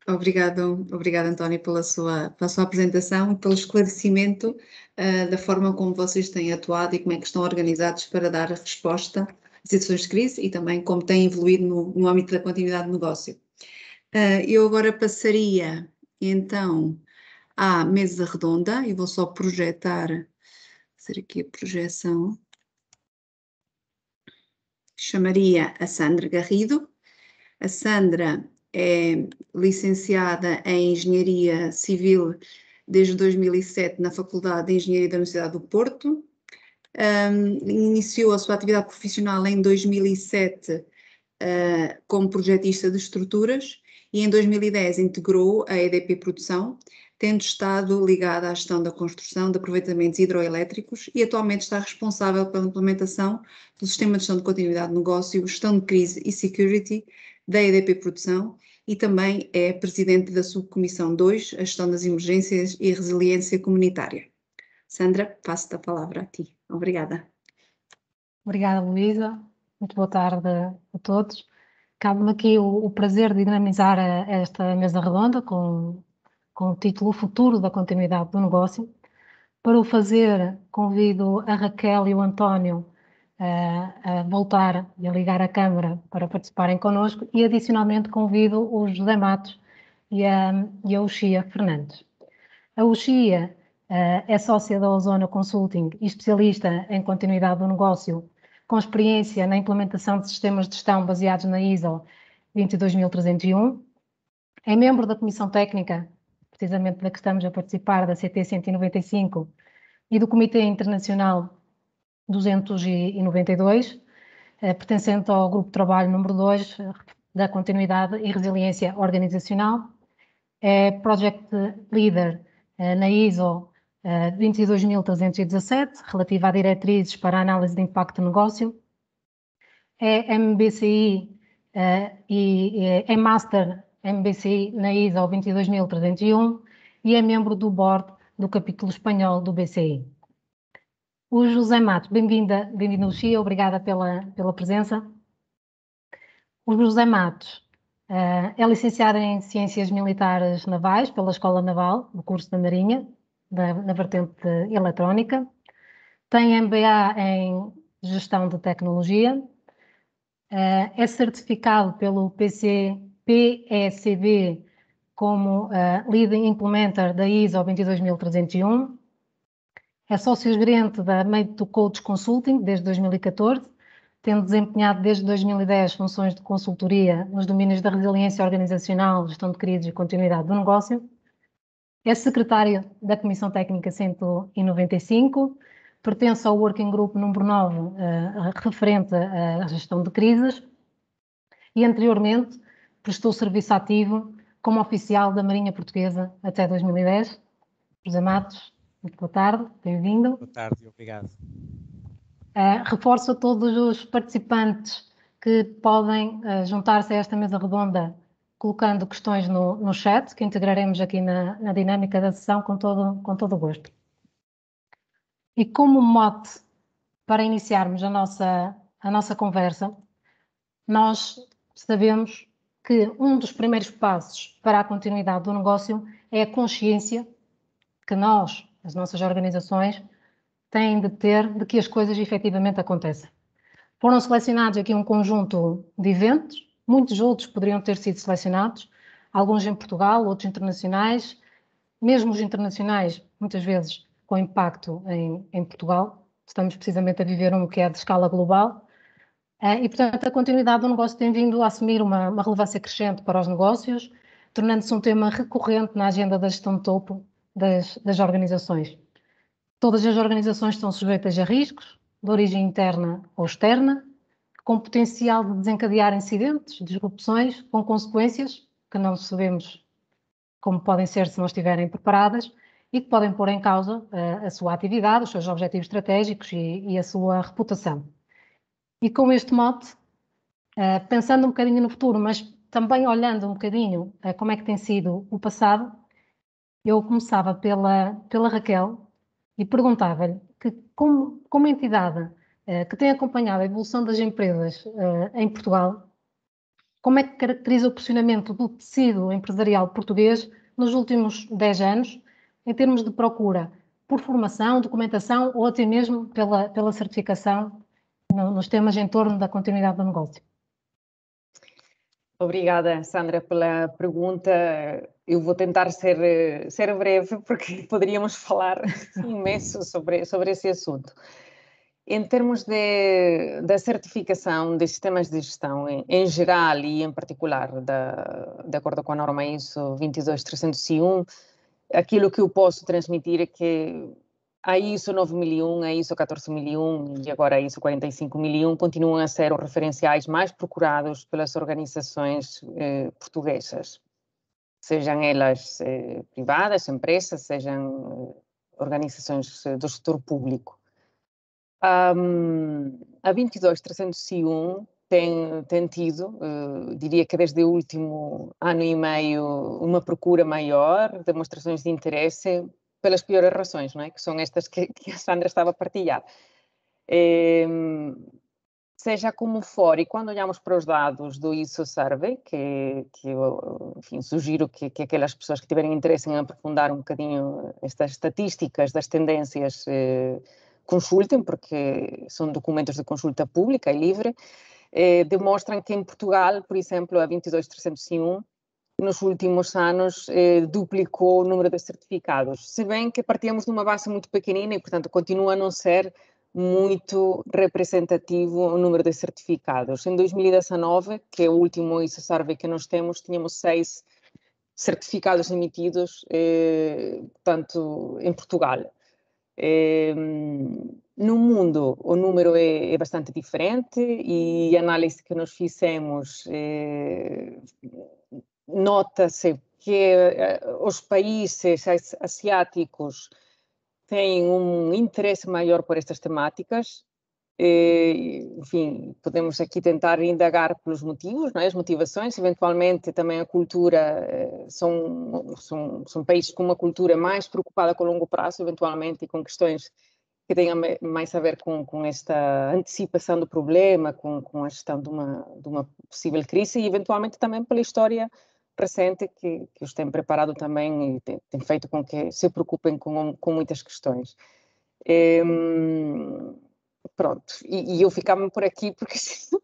Obrigado, António, pela sua apresentação e pelo esclarecimento da forma como vocês têm atuado e como é que estão organizados para dar resposta às situações de crise e também como têm evoluído no âmbito da continuidade de negócio. Eu agora passaria, então, à mesa redonda e vou só projetar, fazer aqui a projeção. Chamaria a Sandra Garrido. A Sandra é licenciada em Engenharia Civil desde 2007 na Faculdade de Engenharia da Universidade do Porto. Iniciou a sua atividade profissional em 2007 como projetista de estruturas e em 2010 integrou a EDP Produção, tendo estado ligada à gestão da construção de aproveitamentos hidroelétricos e atualmente está responsável pela implementação do Sistema de Gestão de Continuidade de Negócio, Gestão de Crise e Security da EDP Produção e também é presidente da Subcomissão 2, a Gestão das Emergências e Resiliência Comunitária. Sandra, passo-te a palavra a ti. Obrigada. Obrigada, Luísa. Muito boa tarde a todos. Cabe-me aqui o prazer de dinamizar esta mesa redonda com o título O Futuro da Continuidade do Negócio. Para o fazer, convido a Raquel e o António a voltar e a ligar a câmara para participarem connosco e, adicionalmente, convido o José Matos e a Uxia Fernandes. A Uxia é sócia da Ozona Consulting e especialista em continuidade do negócio com experiência na implementação de sistemas de gestão baseados na ISO 22301. É membro da Comissão Técnica, precisamente da que estamos a participar, da CT 195, e do Comitê Internacional 292, pertencente ao Grupo de Trabalho número 2 da Continuidade e Resiliência Organizacional. É Project Leader na ISO 22317, relativa a diretrizes para a análise de impacto de negócio. É MBCI e é Master MBCI na ISO 22301 e é membro do Board do capítulo espanhol do BCI. O José Matos, bem-vindo Lucia, obrigada pela presença. O José Matos é licenciado em Ciências Militares Navais pela Escola Naval, do curso da Marinha, na vertente eletrónica. Tem MBA em Gestão de Tecnologia. É certificado pelo PECB como Lead Implementer da ISO 22301. É sócio-gerente da Made to Coach Consulting desde 2014, tendo desempenhado desde 2010 funções de consultoria nos domínios da resiliência organizacional, gestão de crises e continuidade do negócio. É secretário da Comissão Técnica 195, pertence ao Working Group número 9, referente à gestão de crises, e anteriormente prestou serviço ativo como oficial da Marinha Portuguesa até 2010. José Matos, muito boa tarde, bem-vindo. Boa tarde e obrigado. Reforço a todos os participantes que podem juntar-se a esta mesa redonda colocando questões no chat, que integraremos aqui na dinâmica da sessão com todo o gosto. E como mote para iniciarmos a nossa conversa, nós sabemos que um dos primeiros passos para a continuidade do negócio é a consciência que nós, as nossas organizações, têm de ter de que as coisas efetivamente acontecem. Foram selecionados aqui um conjunto de eventos, muitos outros poderiam ter sido selecionados, alguns em Portugal, outros internacionais, mesmo os internacionais, muitas vezes com impacto em Portugal. Estamos precisamente a viver um que é de escala global. E, portanto, a continuidade do negócio tem vindo a assumir uma relevância crescente para os negócios, tornando-se um tema recorrente na agenda da gestão de topo das organizações. Todas as organizações estão sujeitas a riscos, de origem interna ou externa, com potencial de desencadear incidentes, disrupções, com consequências que não sabemos como podem ser se não estiverem preparadas e que podem pôr em causa a sua atividade, os seus objetivos estratégicos e a sua reputação. E com este mote, pensando um bocadinho no futuro, mas também olhando um bocadinho como é que tem sido o passado, eu começava pela Raquel e perguntava-lhe que, como entidade que tem acompanhado a evolução das empresas em Portugal, como é que caracteriza o posicionamento do tecido empresarial português nos últimos 10 anos, em termos de procura por formação, documentação ou até mesmo pela certificação nos temas em torno da continuidade do negócio? Obrigada, Sandra, pela pergunta. Eu vou tentar ser breve, porque poderíamos falar imenso sobre esse assunto. Em termos da certificação de sistemas de gestão, em geral e em particular, de acordo com a norma ISO 22301, aquilo que eu posso transmitir é que a ISO 9001, a ISO 14001 e agora a ISO 45001 continuam a ser os referenciais mais procurados pelas organizações portuguesas, sejam elas privadas, empresas, sejam organizações do setor público. A 22301 tem tido, diria que desde o último ano e meio, uma procura maior, demonstrações de interesse pelas piores razões, não é? Que são estas que a Sandra estava a partilhar. Seja como for, e quando olhamos para os dados do ISO Survey, que eu, enfim, sugiro que aquelas pessoas que tiverem interesse em aprofundar um bocadinho estas estatísticas das tendências consultem, porque são documentos de consulta pública e livre, demonstram que em Portugal, por exemplo, a 22301, nos últimos anos, duplicou o número de certificados. Se bem que partíamos de uma base muito pequenina e, portanto, continua a não ser muito representativo o número de certificados. Em 2019, que é o último ISO Survey que nós temos, tínhamos 6 certificados emitidos, tanto em Portugal. No mundo, o número é bastante diferente e a análise que nós fizemos nota-se que os países asiáticos têm um interesse maior por estas temáticas. Enfim, podemos aqui tentar indagar pelos motivos, não é? As motivações, eventualmente também a cultura, são países com uma cultura mais preocupada com o longo prazo, eventualmente, e com questões que tenham mais a ver com esta antecipação do problema, com a gestão de uma possível crise, e eventualmente também pela história recente que os tem preparado também e tem feito com que se preocupem com muitas questões. Pronto, e eu ficava por aqui porque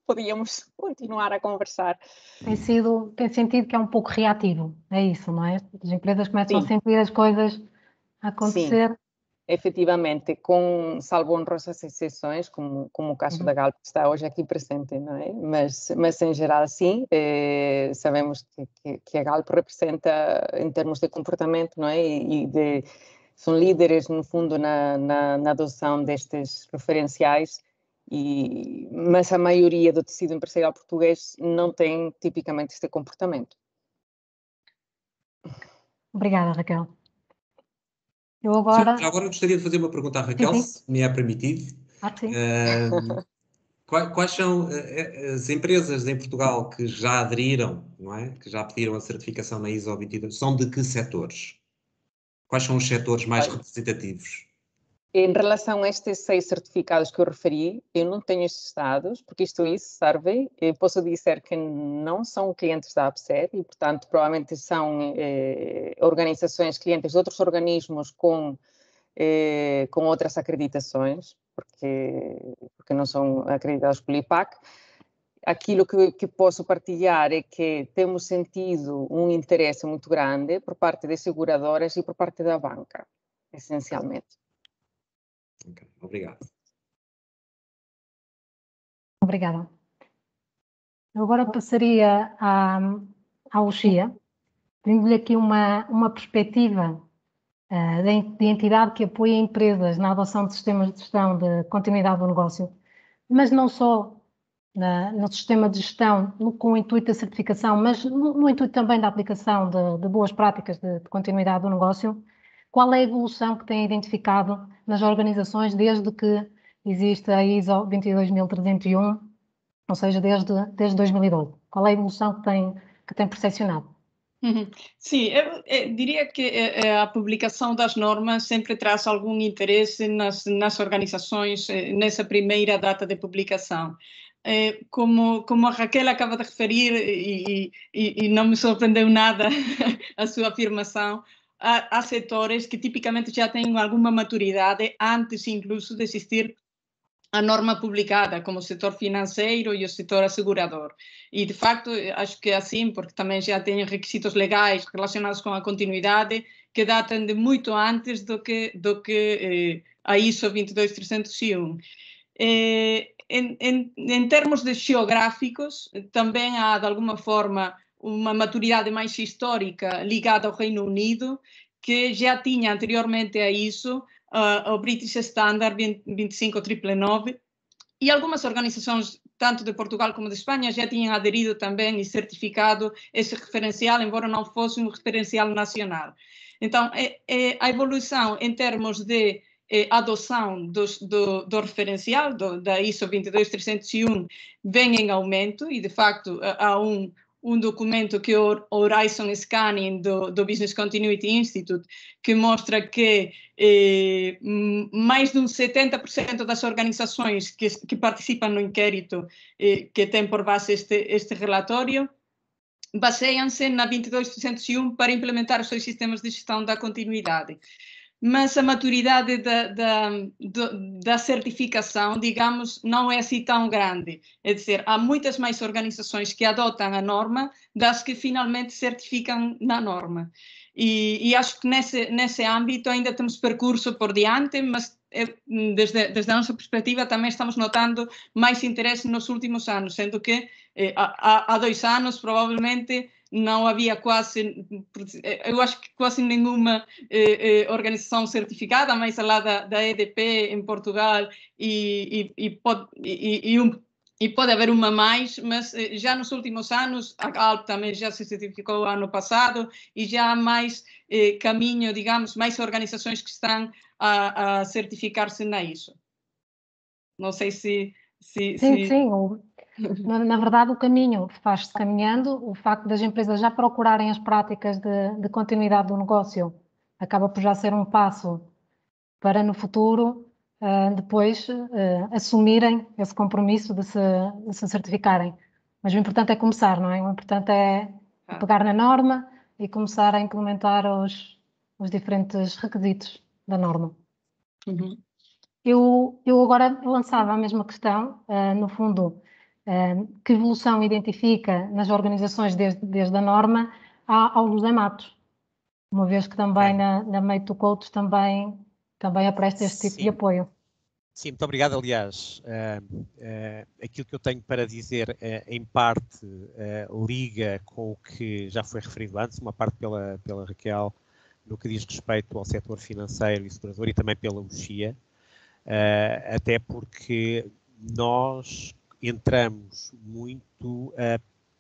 podíamos continuar a conversar. Tem sentido que é um pouco reativo, é isso, não é? As empresas começam Sim. a sentir as coisas a acontecer. Sim, efetivamente, salvo honrosas exceções, como o caso da Galp, que está hoje aqui presente, não é? Mas em geral, sim, sabemos que a Galp representa, em termos de comportamento, não é? São líderes, no fundo, na adoção destes referenciais, mas a maioria do tecido empresarial português não tem tipicamente este comportamento. Obrigada, Raquel. Eu agora... Já agora gostaria de fazer uma pergunta à Raquel, sim. se me é permitido. Sim. Quais são as empresas em Portugal que já aderiram, não é? Que já pediram a certificação na ISO 22? São de que setores? Quais são os setores mais representativos? Em relação a estes 6 certificados que eu referi, eu não tenho estes dados, porque isto serve. Eu posso dizer que não são clientes da APSER e, portanto, provavelmente são organizações, clientes de outros organismos com outras acreditações, porque não são acreditados pelo IPAC. Aquilo que posso partilhar é que temos sentido um interesse muito grande por parte das seguradoras e por parte da banca, essencialmente. Okay. Obrigado. Obrigada. Eu agora passaria à Uxia, tendo-lhe aqui uma perspectiva de entidade que apoia empresas na adoção de sistemas de gestão de continuidade do negócio, mas não só no sistema de gestão com o intuito da certificação, mas no intuito também da aplicação de boas práticas de continuidade do negócio. Qual é a evolução que tem identificado nas organizações desde que existe a ISO 22301, ou seja, desde 2012? Qual é a evolução que tem percepcionado? Sim, eu diria que a publicação das normas sempre traz algum interesse nas organizações nessa primeira data de publicação. Como a Raquel acaba de referir, e não me surpreendeu nada a sua afirmação, há setores que tipicamente já têm alguma maturidade antes incluso de existir a norma publicada, como o setor financeiro e o setor assegurador. E, de facto, acho que é assim, porque também já tem requisitos legais relacionados com a continuidade que datam de muito antes do que a ISO 22301. Em termos de geográficos, também há, de alguma forma, uma maturidade mais histórica ligada ao Reino Unido, que já tinha anteriormente a ISO, ao British Standard 25999, e algumas organizações, tanto de Portugal como de Espanha, já tinham aderido também e certificado esse referencial, embora não fosse um referencial nacional. Então, a evolução em termos de adoção do referencial, da ISO 22301, vem em aumento e, de facto, há um documento que é o Horizon Scanning do Business Continuity Institute, que mostra que mais de 70% das organizações que participam no inquérito, que tem por base este relatório, baseiam-se na 22301 para implementar os seus sistemas de gestão da continuidade. Mas a maturidade da certificação, digamos, não é assim tão grande. É dizer, há muitas mais organizações que adotam a norma das que finalmente certificam na norma. E acho que nesse âmbito ainda temos percurso por diante, mas desde a nossa perspectiva, também estamos notando mais interesse nos últimos anos, sendo que há 2 anos, provavelmente, não havia quase, eu acho que quase nenhuma organização certificada, mais lá da EDP em Portugal, e pode haver uma mais, mas já nos últimos anos, a Galp também já se certificou ano passado, e já há mais caminho, digamos, mais organizações que estão a certificar-se na ISO. Não sei se... Sim. Na verdade, o caminho faz-se caminhando. O facto das empresas já procurarem as práticas de continuidade do negócio acaba por já ser um passo para, no futuro, depois assumirem esse compromisso de se certificarem. Mas o importante é começar, não é? O importante é pegar na norma e começar a implementar os diferentes requisitos da norma. Uhum. Eu agora lançava a mesma questão, no fundo, que evolução identifica nas organizações desde a norma ao José Matos, uma vez que também na Made to Coach também apresta este tipo de apoio. Sim, muito obrigado. Aliás, aquilo que eu tenho para dizer, em parte, liga com o que já foi referido antes, uma parte pela Raquel, no que diz respeito ao setor financeiro e segurador, e também pela UXIA, até porque nós entramos muito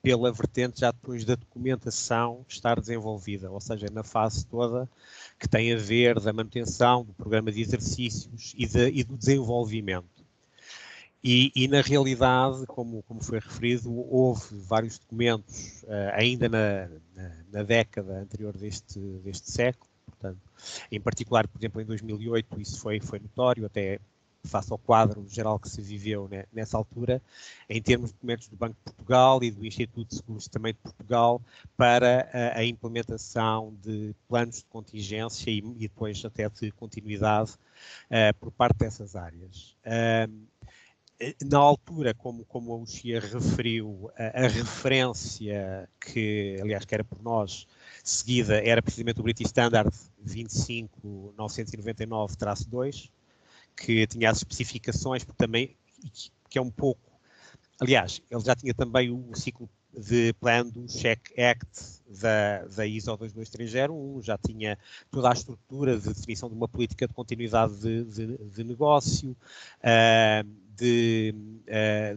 pela vertente já depois da documentação estar desenvolvida, ou seja, na fase toda que tem a ver da manutenção do programa de exercícios e do desenvolvimento. E na realidade, como foi referido, houve vários documentos ainda na década anterior deste século, portanto, em particular, por exemplo, em 2008, isso foi notório, até face ao quadro geral que se viveu nessa altura, em termos de documentos do Banco de Portugal e do Instituto de Seguros também de Portugal, para a implementação de planos de contingência e depois até de continuidade por parte dessas áreas. Na altura, como a Uxia referiu, a referência que, aliás, que era por nós seguida, era precisamente o British Standard 25999-2, que tinha as especificações, porque também, que é um pouco, aliás, ele já tinha também o ciclo de plano do Check Act da ISO 22301, já tinha toda a estrutura de definição de uma política de continuidade de negócio,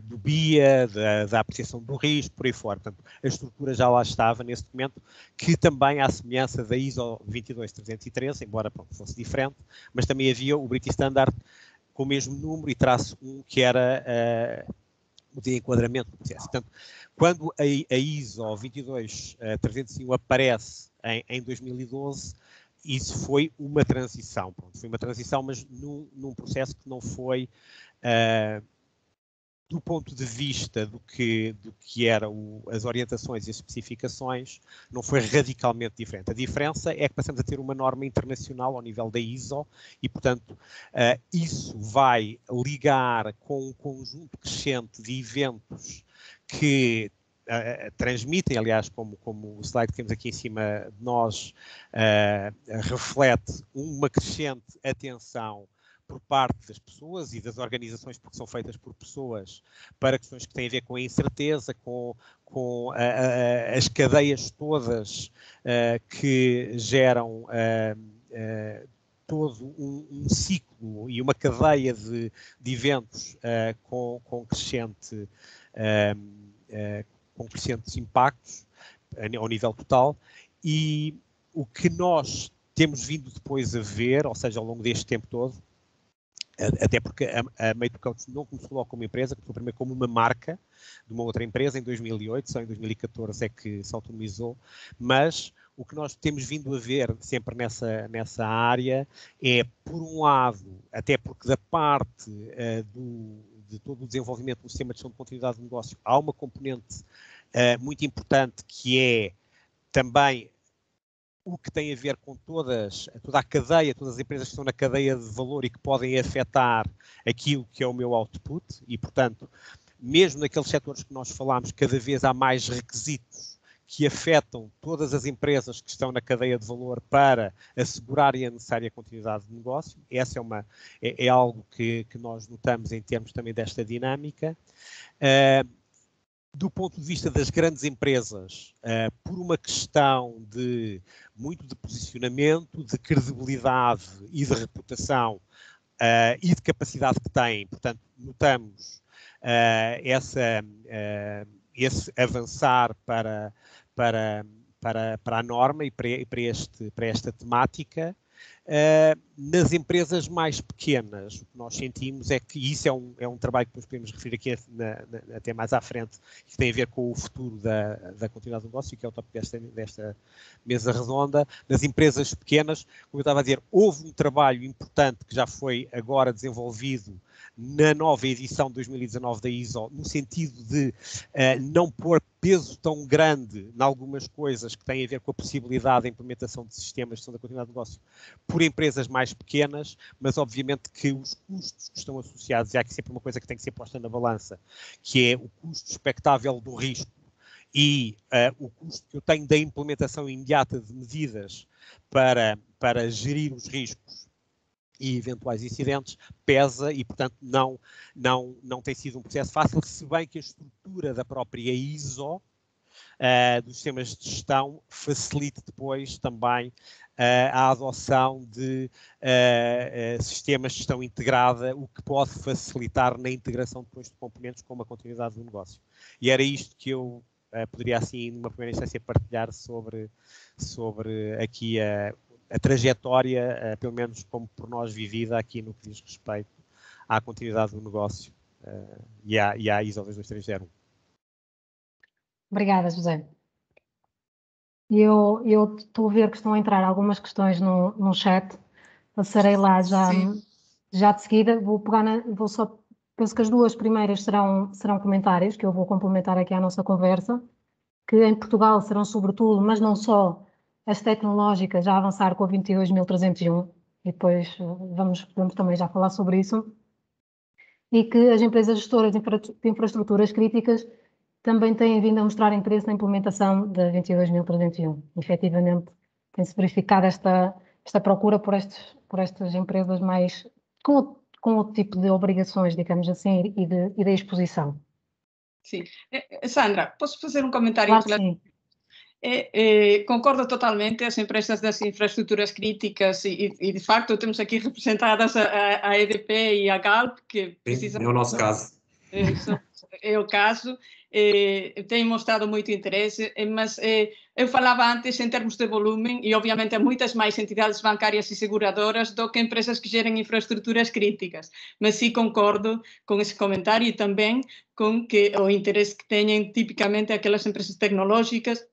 do BIA, da apreciação do risco, por aí fora. Portanto, a estrutura já lá estava nesse documento, que também, à semelhança da ISO 22313, embora fosse diferente, mas também havia o British Standard com o mesmo número e traço 1, que era o de enquadramento do processo. Portanto, quando a ISO 22301 aparece em 2012, isso foi uma transição. Pronto, foi uma transição, mas num processo que não foi... do ponto de vista do que eram as orientações e as especificações, não foi radicalmente diferente. A diferença é que passamos a ter uma norma internacional ao nível da ISO e, portanto, isso vai ligar com um conjunto crescente de eventos que transmitem, aliás, como o slide que temos aqui em cima de nós reflete uma crescente atenção por parte das pessoas e das organizações, porque são feitas por pessoas, para questões que têm a ver com a incerteza, com as cadeias todas que geram todo um ciclo e uma cadeia de eventos com crescentes impactos ao nível total. E o que nós temos vindo depois a ver, ou seja, ao longo deste tempo todo, até porque a Made to Coach não começou logo como empresa, começou primeiro como uma marca de uma outra empresa em 2008, só em 2014 é que se autonomizou, mas o que nós temos vindo a ver sempre nessa área é, por um lado, até porque da parte de todo o desenvolvimento do sistema de gestão de continuidade de negócio, há uma componente muito importante que é também o que tem a ver com toda a cadeia, todas as empresas que estão na cadeia de valor e que podem afetar aquilo que é o meu output e, portanto, mesmo naqueles setores que nós falámos, cada vez há mais requisitos que afetam todas as empresas que estão na cadeia de valor para assegurarem a necessária continuidade de negócio. Essa é algo que nós notamos em termos também desta dinâmica. Do ponto de vista das grandes empresas, por uma questão muito de posicionamento, de credibilidade e de reputação e de capacidade que têm, portanto, notamos esse avançar para a norma e para esta temática. Nas empresas mais pequenas, o que nós sentimos é que isso é um trabalho que depois podemos referir aqui até mais à frente, que tem a ver com o futuro da continuidade do negócio, que é o tópico desta mesa redonda. Nas empresas pequenas, como eu estava a dizer, houve um trabalho importante que já foi agora desenvolvido na nova edição de 2019 da ISO, no sentido de não pôr peso tão grande em algumas coisas que têm a ver com a possibilidade da implementação de sistemas de gestão da continuidade do negócio por empresas mais pequenas, mas obviamente que os custos que estão associados, e há aqui sempre uma coisa que tem que ser posta na balança, que é o custo expectável do risco e o custo que eu tenho da implementação imediata de medidas para gerir os riscos e eventuais incidentes, pesa e, portanto, não tem sido um processo fácil, se bem que a estrutura da própria ISO, dos sistemas de gestão, facilite depois também a adoção de sistemas de gestão integrada, o que pode facilitar na integração depois de componentes como a continuidade do negócio. E era isto que eu poderia, assim, numa primeira instância, partilhar sobre aqui a trajetória, pelo menos como por nós vivida, aqui no que diz respeito à continuidade do negócio e à ISO 22301. Obrigada, José. Eu estou a ver que estão a entrar algumas questões no chat. Passarei lá já de seguida. Penso que as duas primeiras serão comentários, que eu vou complementar aqui à nossa conversa, que em Portugal serão sobretudo, mas não só, as tecnológicas a avançar com a 22.301, e depois vamos também já falar sobre isso, e que as empresas gestoras de infraestruturas críticas também têm vindo a mostrar interesse na implementação da 22.301. Efetivamente, tem-se verificado esta procura por estas empresas mais com outro tipo de obrigações, digamos assim, e de exposição. Sim. Sandra, posso fazer um comentário? Claro que sim. Concordo totalmente, as empresas das infraestruturas críticas e de facto temos aqui representadas a EDP e a Galp, que precisam... É o nosso caso. É o caso, têm mostrado muito interesse, mas eu falava antes em termos de volume e obviamente há muitas mais entidades bancárias e seguradoras do que empresas que gerem infraestruturas críticas, mas sim concordo com esse comentário e também com que o interesse que têm tipicamente aquelas empresas tecnológicas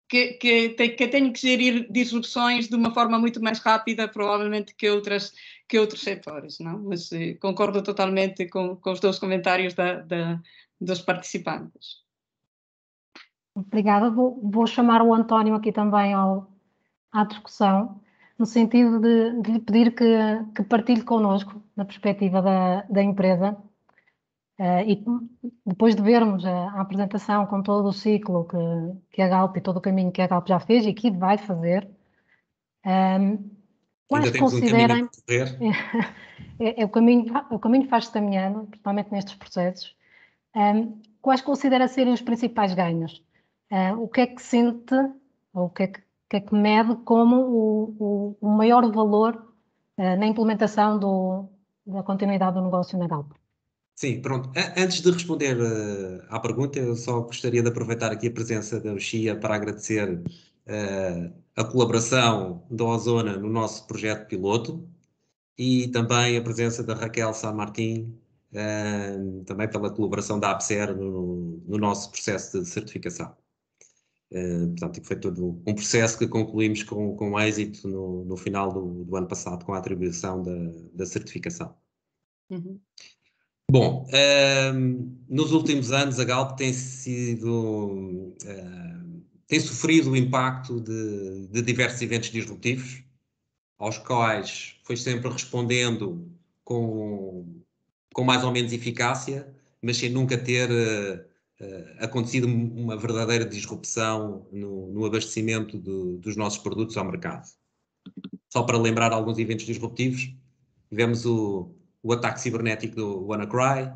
que têm que gerir disrupções de uma forma muito mais rápida, provavelmente, que outros setores, não? Mas concordo totalmente com os dois comentários dos participantes. Obrigada. Vou chamar o António aqui também à discussão, no sentido de lhe pedir que partilhe connosco, na perspectiva da empresa, e depois de vermos a apresentação com todo o ciclo que a Galp e todo o caminho que a Galp já fez e que vai fazer, Ainda temos um caminho a percorrer. O caminho faz-se caminhando, principalmente nestes processos. Quais considera serem os principais ganhos? O que é que sente, ou o que é que mede como o maior valor na implementação da continuidade do negócio na Galp? Sim, pronto. Antes de responder à pergunta, eu só gostaria de aproveitar aqui a presença da Uxia para agradecer a colaboração da Ozona no nosso projeto piloto e também a presença da Raquel San Martín, também pela colaboração da APSER no nosso processo de certificação. Portanto, foi todo um processo que concluímos com êxito no final do ano passado, com a atribuição da certificação. Uhum. Bom, nos últimos anos a Galp tem sofrido o impacto de diversos eventos disruptivos, aos quais foi sempre respondendo com mais ou menos eficácia, mas sem nunca ter acontecido uma verdadeira disrupção no abastecimento dos nossos produtos ao mercado. Só para lembrar alguns eventos disruptivos, tivemos o ataque cibernético do WannaCry,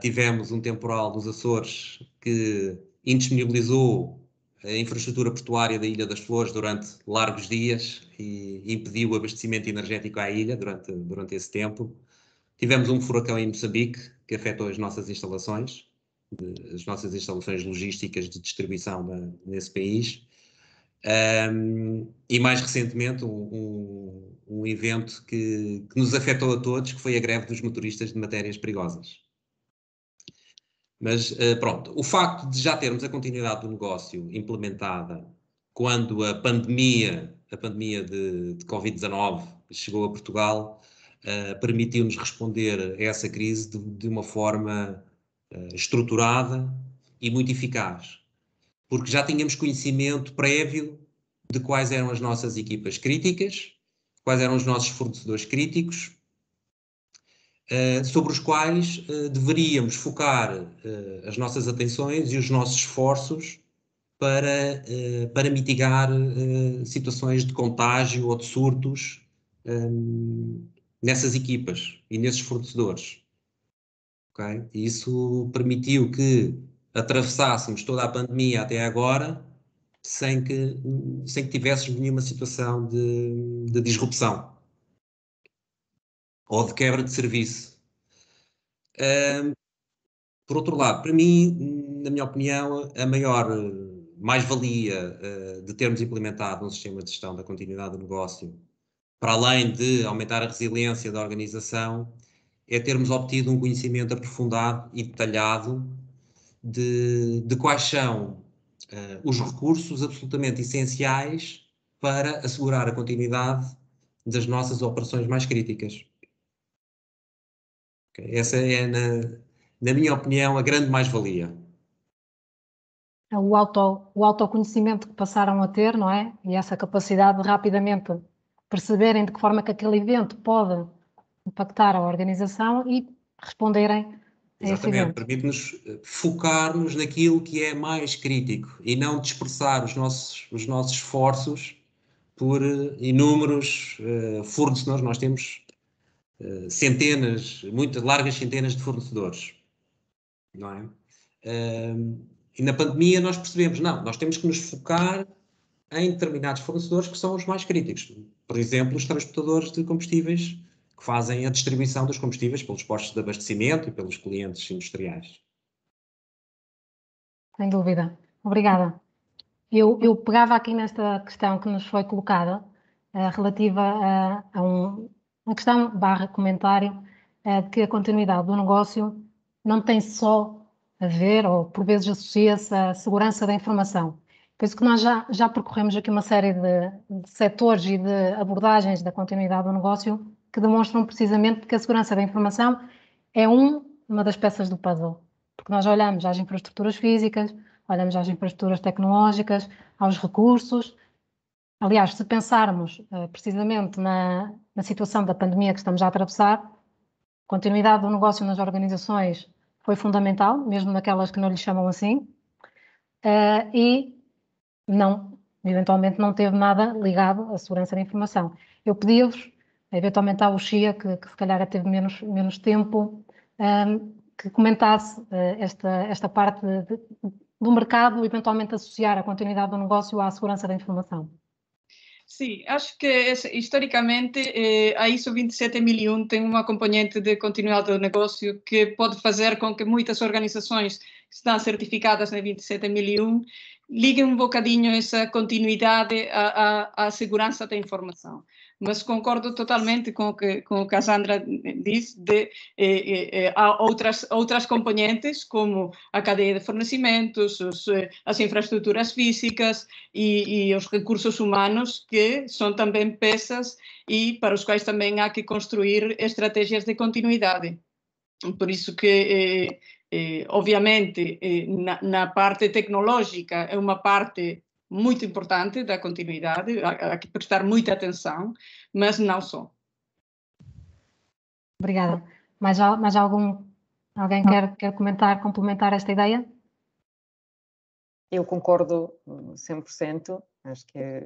tivemos um temporal dos Açores que indisponibilizou a infraestrutura portuária da Ilha das Flores durante largos dias e impediu o abastecimento energético à ilha durante esse tempo. Tivemos um furacão em Moçambique que afetou as nossas instalações logísticas de distribuição nesse país. E mais recentemente um evento que nos afetou a todos, que foi a greve dos motoristas de matérias perigosas. Mas pronto, o facto de já termos a continuidade do negócio implementada quando a pandemia de Covid-19 chegou a Portugal, permitiu-nos responder a essa crise de uma forma estruturada e muito eficaz, porque já tínhamos conhecimento prévio de quais eram as nossas equipas críticas, quais eram os nossos fornecedores críticos, sobre os quais deveríamos focar as nossas atenções e os nossos esforços para mitigar situações de contágio ou de surtos nessas equipas e nesses fornecedores. Okay? E isso permitiu que atravessássemos toda a pandemia até agora sem que tivéssemos nenhuma situação de disrupção ou de quebra de serviço. Por outro lado, para mim, na minha opinião, a maior mais-valia de termos implementado um sistema de gestão da continuidade do negócio, para além de aumentar a resiliência da organização, é termos obtido um conhecimento aprofundado e detalhado de quais são os recursos absolutamente essenciais para assegurar a continuidade das nossas operações mais críticas. Okay? Essa é, na minha opinião, a grande mais-valia. O autoconhecimento que passaram a ter, não é? E essa capacidade de rapidamente perceberem de que forma que aquele evento pode impactar a organização e responderem a esse evento. Permite-nos focar-nos naquilo que é mais crítico e não dispersar os nossos esforços por inúmeros fornecedores. Nós temos muitas largas centenas de fornecedores, não é? E na pandemia nós percebemos, nós temos que nos focar em determinados fornecedores que são os mais críticos. Por exemplo, os transportadores de combustíveis que fazem a distribuição dos combustíveis pelos postos de abastecimento e pelos clientes industriais. Sem dúvida. Obrigada. Eu pegava aqui nesta questão que nos foi colocada, relativa a uma questão / comentário, de que a continuidade do negócio não tem só a ver, ou por vezes associa-se à segurança da informação. Penso que nós já percorremos aqui uma série de setores e de abordagens da continuidade do negócio que demonstram precisamente que a segurança da informação é uma das peças do puzzle. Porque nós olhamos às infraestruturas físicas, olhamos às infraestruturas tecnológicas, aos recursos. Aliás, se pensarmos precisamente na situação da pandemia que estamos a atravessar, a continuidade do negócio nas organizações foi fundamental, mesmo naquelas que não lhe chamam assim, e eventualmente não teve nada ligado à segurança da informação. Eu pedi-vos, eventualmente à Uxia, que se calhar teve menos tempo, que comentasse esta parte do mercado, eventualmente associar a continuidade do negócio à segurança da informação. Sim, acho que historicamente a ISO 27001 tem uma componente de continuidade do negócio que pode fazer com que muitas organizações que estão certificadas na 27001 liguem um bocadinho essa continuidade à segurança da informação. Mas concordo totalmente com o que a Sandra disse, há outras componentes, como a cadeia de fornecimentos, as infraestruturas físicas e os recursos humanos, que são também peças e para os quais também há que construir estratégias de continuidade. Por isso que, obviamente, na parte tecnológica é uma parte muito importante da continuidade, há que prestar muita atenção, mas não só. Obrigada. Mais algum Alguém quer comentar, complementar esta ideia? Eu concordo 100%. Acho que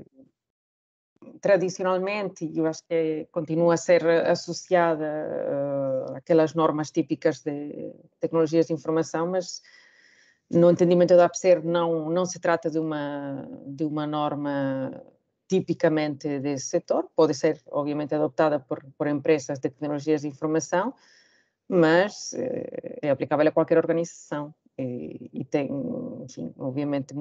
tradicionalmente, eu acho que continua a ser associada àquelas normas típicas de tecnologias de informação, mas no entendimento da APSER não se trata de uma norma tipicamente desse setor. Pode ser, obviamente, adoptada por empresas de tecnologias de informação, mas é aplicável a qualquer organização e tem, enfim, obviamente,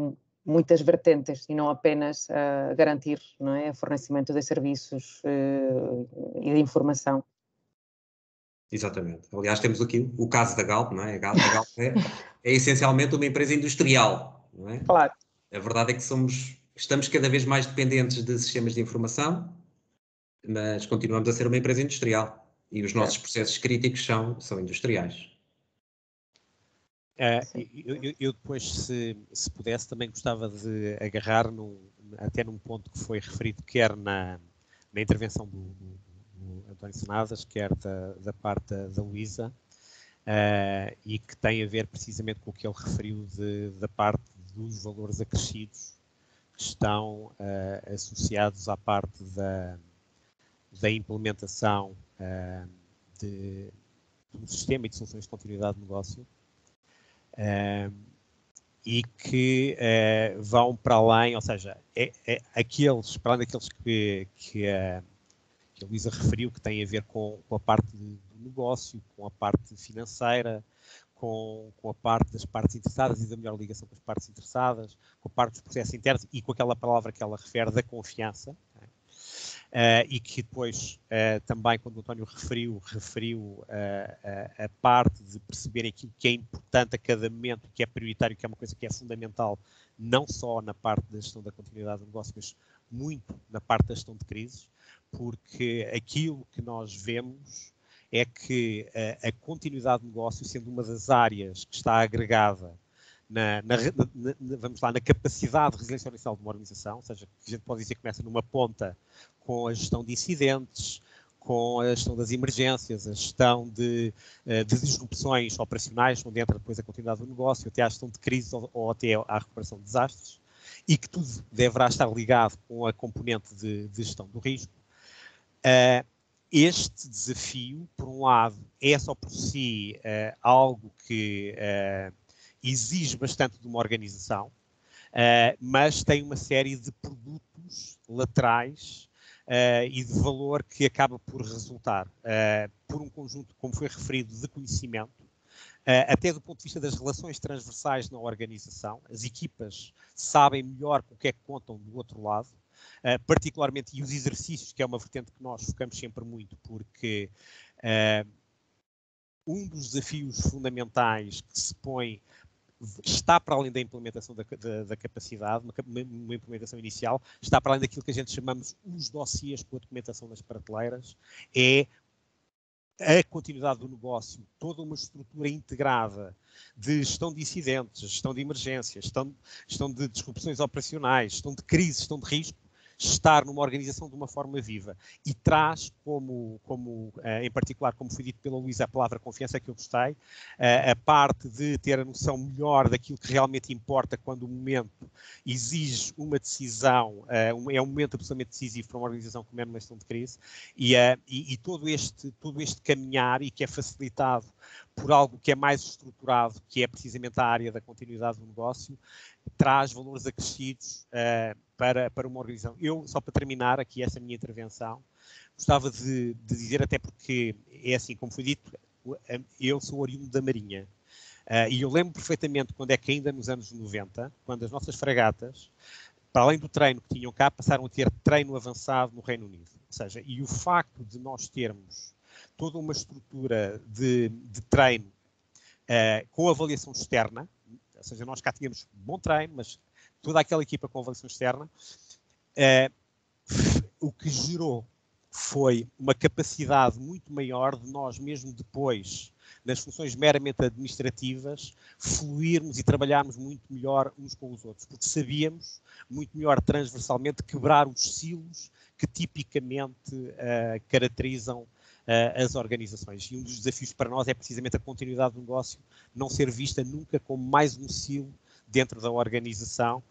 muitas vertentes e não apenas a garantir, não é, o fornecimento de serviços e de informação. Exatamente. Aliás, temos aqui o caso da Galp, não é? A Galp é essencialmente uma empresa industrial, não é? Claro. A verdade é que estamos cada vez mais dependentes de sistemas de informação, mas continuamos a ser uma empresa industrial e os nossos processos críticos são industriais. Eu depois, se pudesse, também gostava de agarrar até num ponto que foi referido, quer na intervenção do António Senadas, quer da parte da Luísa, e que tem a ver precisamente com o que ele referiu da parte dos valores acrescidos que estão associados à parte da implementação do sistema e de soluções de continuidade de negócio, e que vão para além, ou seja, para além daqueles que a Luísa referiu, que têm a ver com a parte do negócio, com a parte financeira, com a parte das partes interessadas e da melhor ligação com as partes interessadas, com a parte dos processos internos e com aquela palavra que ela refere da confiança, e que depois também, quando o António referiu a parte de perceber aquilo que é importante a cada momento, que é prioritário, que é uma coisa que é fundamental, não só na parte da gestão da continuidade do negócio, mas muito na parte da gestão de crises, porque aquilo que nós vemos é que a continuidade do negócio, sendo uma das áreas que está agregada vamos lá, na capacidade de resiliência organizacional de uma organização, ou seja, a gente pode dizer que começa numa ponta com a gestão de incidentes, com a gestão das emergências, a gestão de disrupções operacionais, onde entra depois a continuidade do negócio, até à gestão de crises ou até à recuperação de desastres, e que tudo deverá estar ligado com a componente de gestão do risco. Este desafio, por um lado, é só por si algo que exige bastante de uma organização, mas tem uma série de produtos laterais e de valor que acaba por resultar por um conjunto, como foi referido, de conhecimento, até do ponto de vista das relações transversais na organização. As equipas sabem melhor com o que é que contam do outro lado, particularmente, e os exercícios, que é uma vertente que nós focamos sempre muito, porque um dos desafios fundamentais que se põe está para além da implementação da capacidade, uma implementação inicial, está para além daquilo que a gente chamamos os dossiês com a documentação das prateleiras, é a continuidade do negócio, toda uma estrutura integrada de gestão de incidentes, gestão de emergências, gestão de disrupções operacionais, gestão de crise, gestão de risco, estar numa organização de uma forma viva, e traz em particular, como foi dito pela Luísa, a palavra confiança, que eu gostei, a parte de ter a noção melhor daquilo que realmente importa quando o momento exige uma decisão, é um momento absolutamente decisivo para uma organização como é numa gestão de crise, e todo este caminhar, e que é facilitado por algo que é mais estruturado, que é precisamente a área da continuidade do negócio, traz valores acrescidos para uma organização. Eu, só para terminar aqui esta minha intervenção, gostava de dizer, até porque é assim, como foi dito, eu sou oriundo da Marinha, e eu lembro perfeitamente quando é que ainda nos anos 90, quando as nossas fragatas, para além do treino que tinham cá, passaram a ter treino avançado no Reino Unido. Ou seja, e o facto de nós termos toda uma estrutura de treino com avaliação externa, ou seja, nós cá tínhamos bom treino, mas toda aquela equipa com avaliação externa, o que gerou foi uma capacidade muito maior de nós, mesmo depois, nas funções meramente administrativas, fluirmos e trabalharmos muito melhor uns com os outros, porque sabíamos muito melhor transversalmente quebrar os silos que tipicamente caracterizam as organizações. E um dos desafios para nós é precisamente a continuidade do negócio não ser vista nunca como mais um silo dentro da organização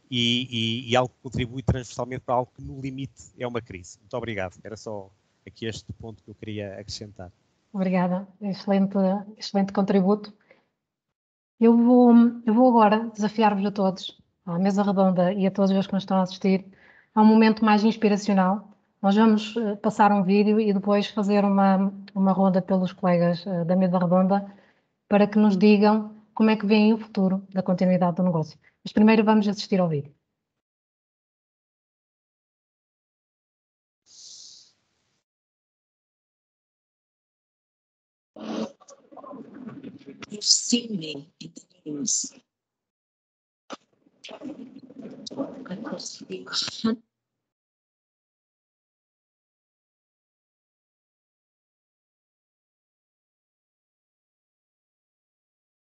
e algo que contribui transversalmente para algo que no limite é uma crise. Muito obrigado. Era só aqui este ponto que eu queria acrescentar. Obrigada, excelente contributo. Eu vou agora desafiar-vos a todos, à mesa redonda e a todos os que nos estão a assistir, a um momento mais inspiracional. Nós vamos passar um vídeo e depois fazer uma ronda pelos colegas da mesa redonda para que nos digam como é que veem o futuro da continuidade do negócio. Mas primeiro vamos assistir ao vídeo. You've seen me in the news. Across 300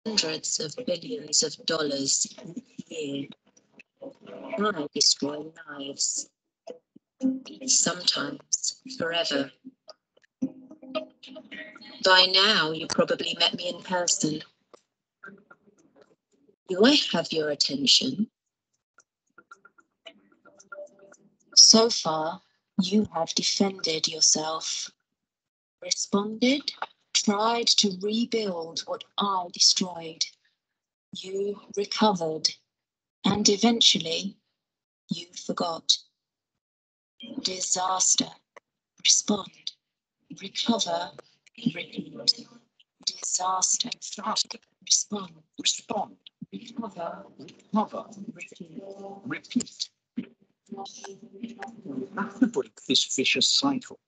hundreds of billions of dollars a year. I destroy lives, sometimes forever. By now, you probably met me in person. Do I have your attention? So far, you have defended yourself, responded, tried to rebuild what I destroyed. You recovered, and eventually, you forgot. Disaster. Respond. Recover. Repeat. Disaster. Respond. Recover. Repeat. We have to break this vicious cycle.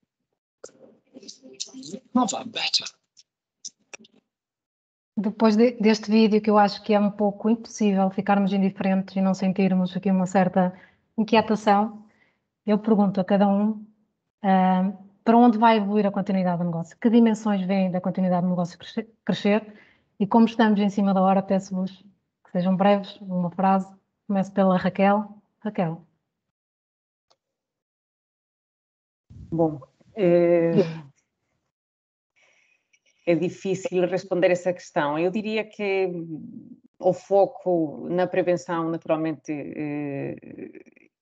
Recover better. Depois deste vídeo, que eu acho que é um pouco impossível ficarmos indiferentes e não sentirmos aqui uma certa inquietação, eu pergunto a cada um para onde vai evoluir a continuidade do negócio, que dimensões vêm da continuidade do negócio crescer e como estamos em cima da hora, peço-vos que sejam breves, uma frase. Começo pela Raquel. Raquel. Bom, é difícil responder essa questão. Eu diria que o foco na prevenção, naturalmente,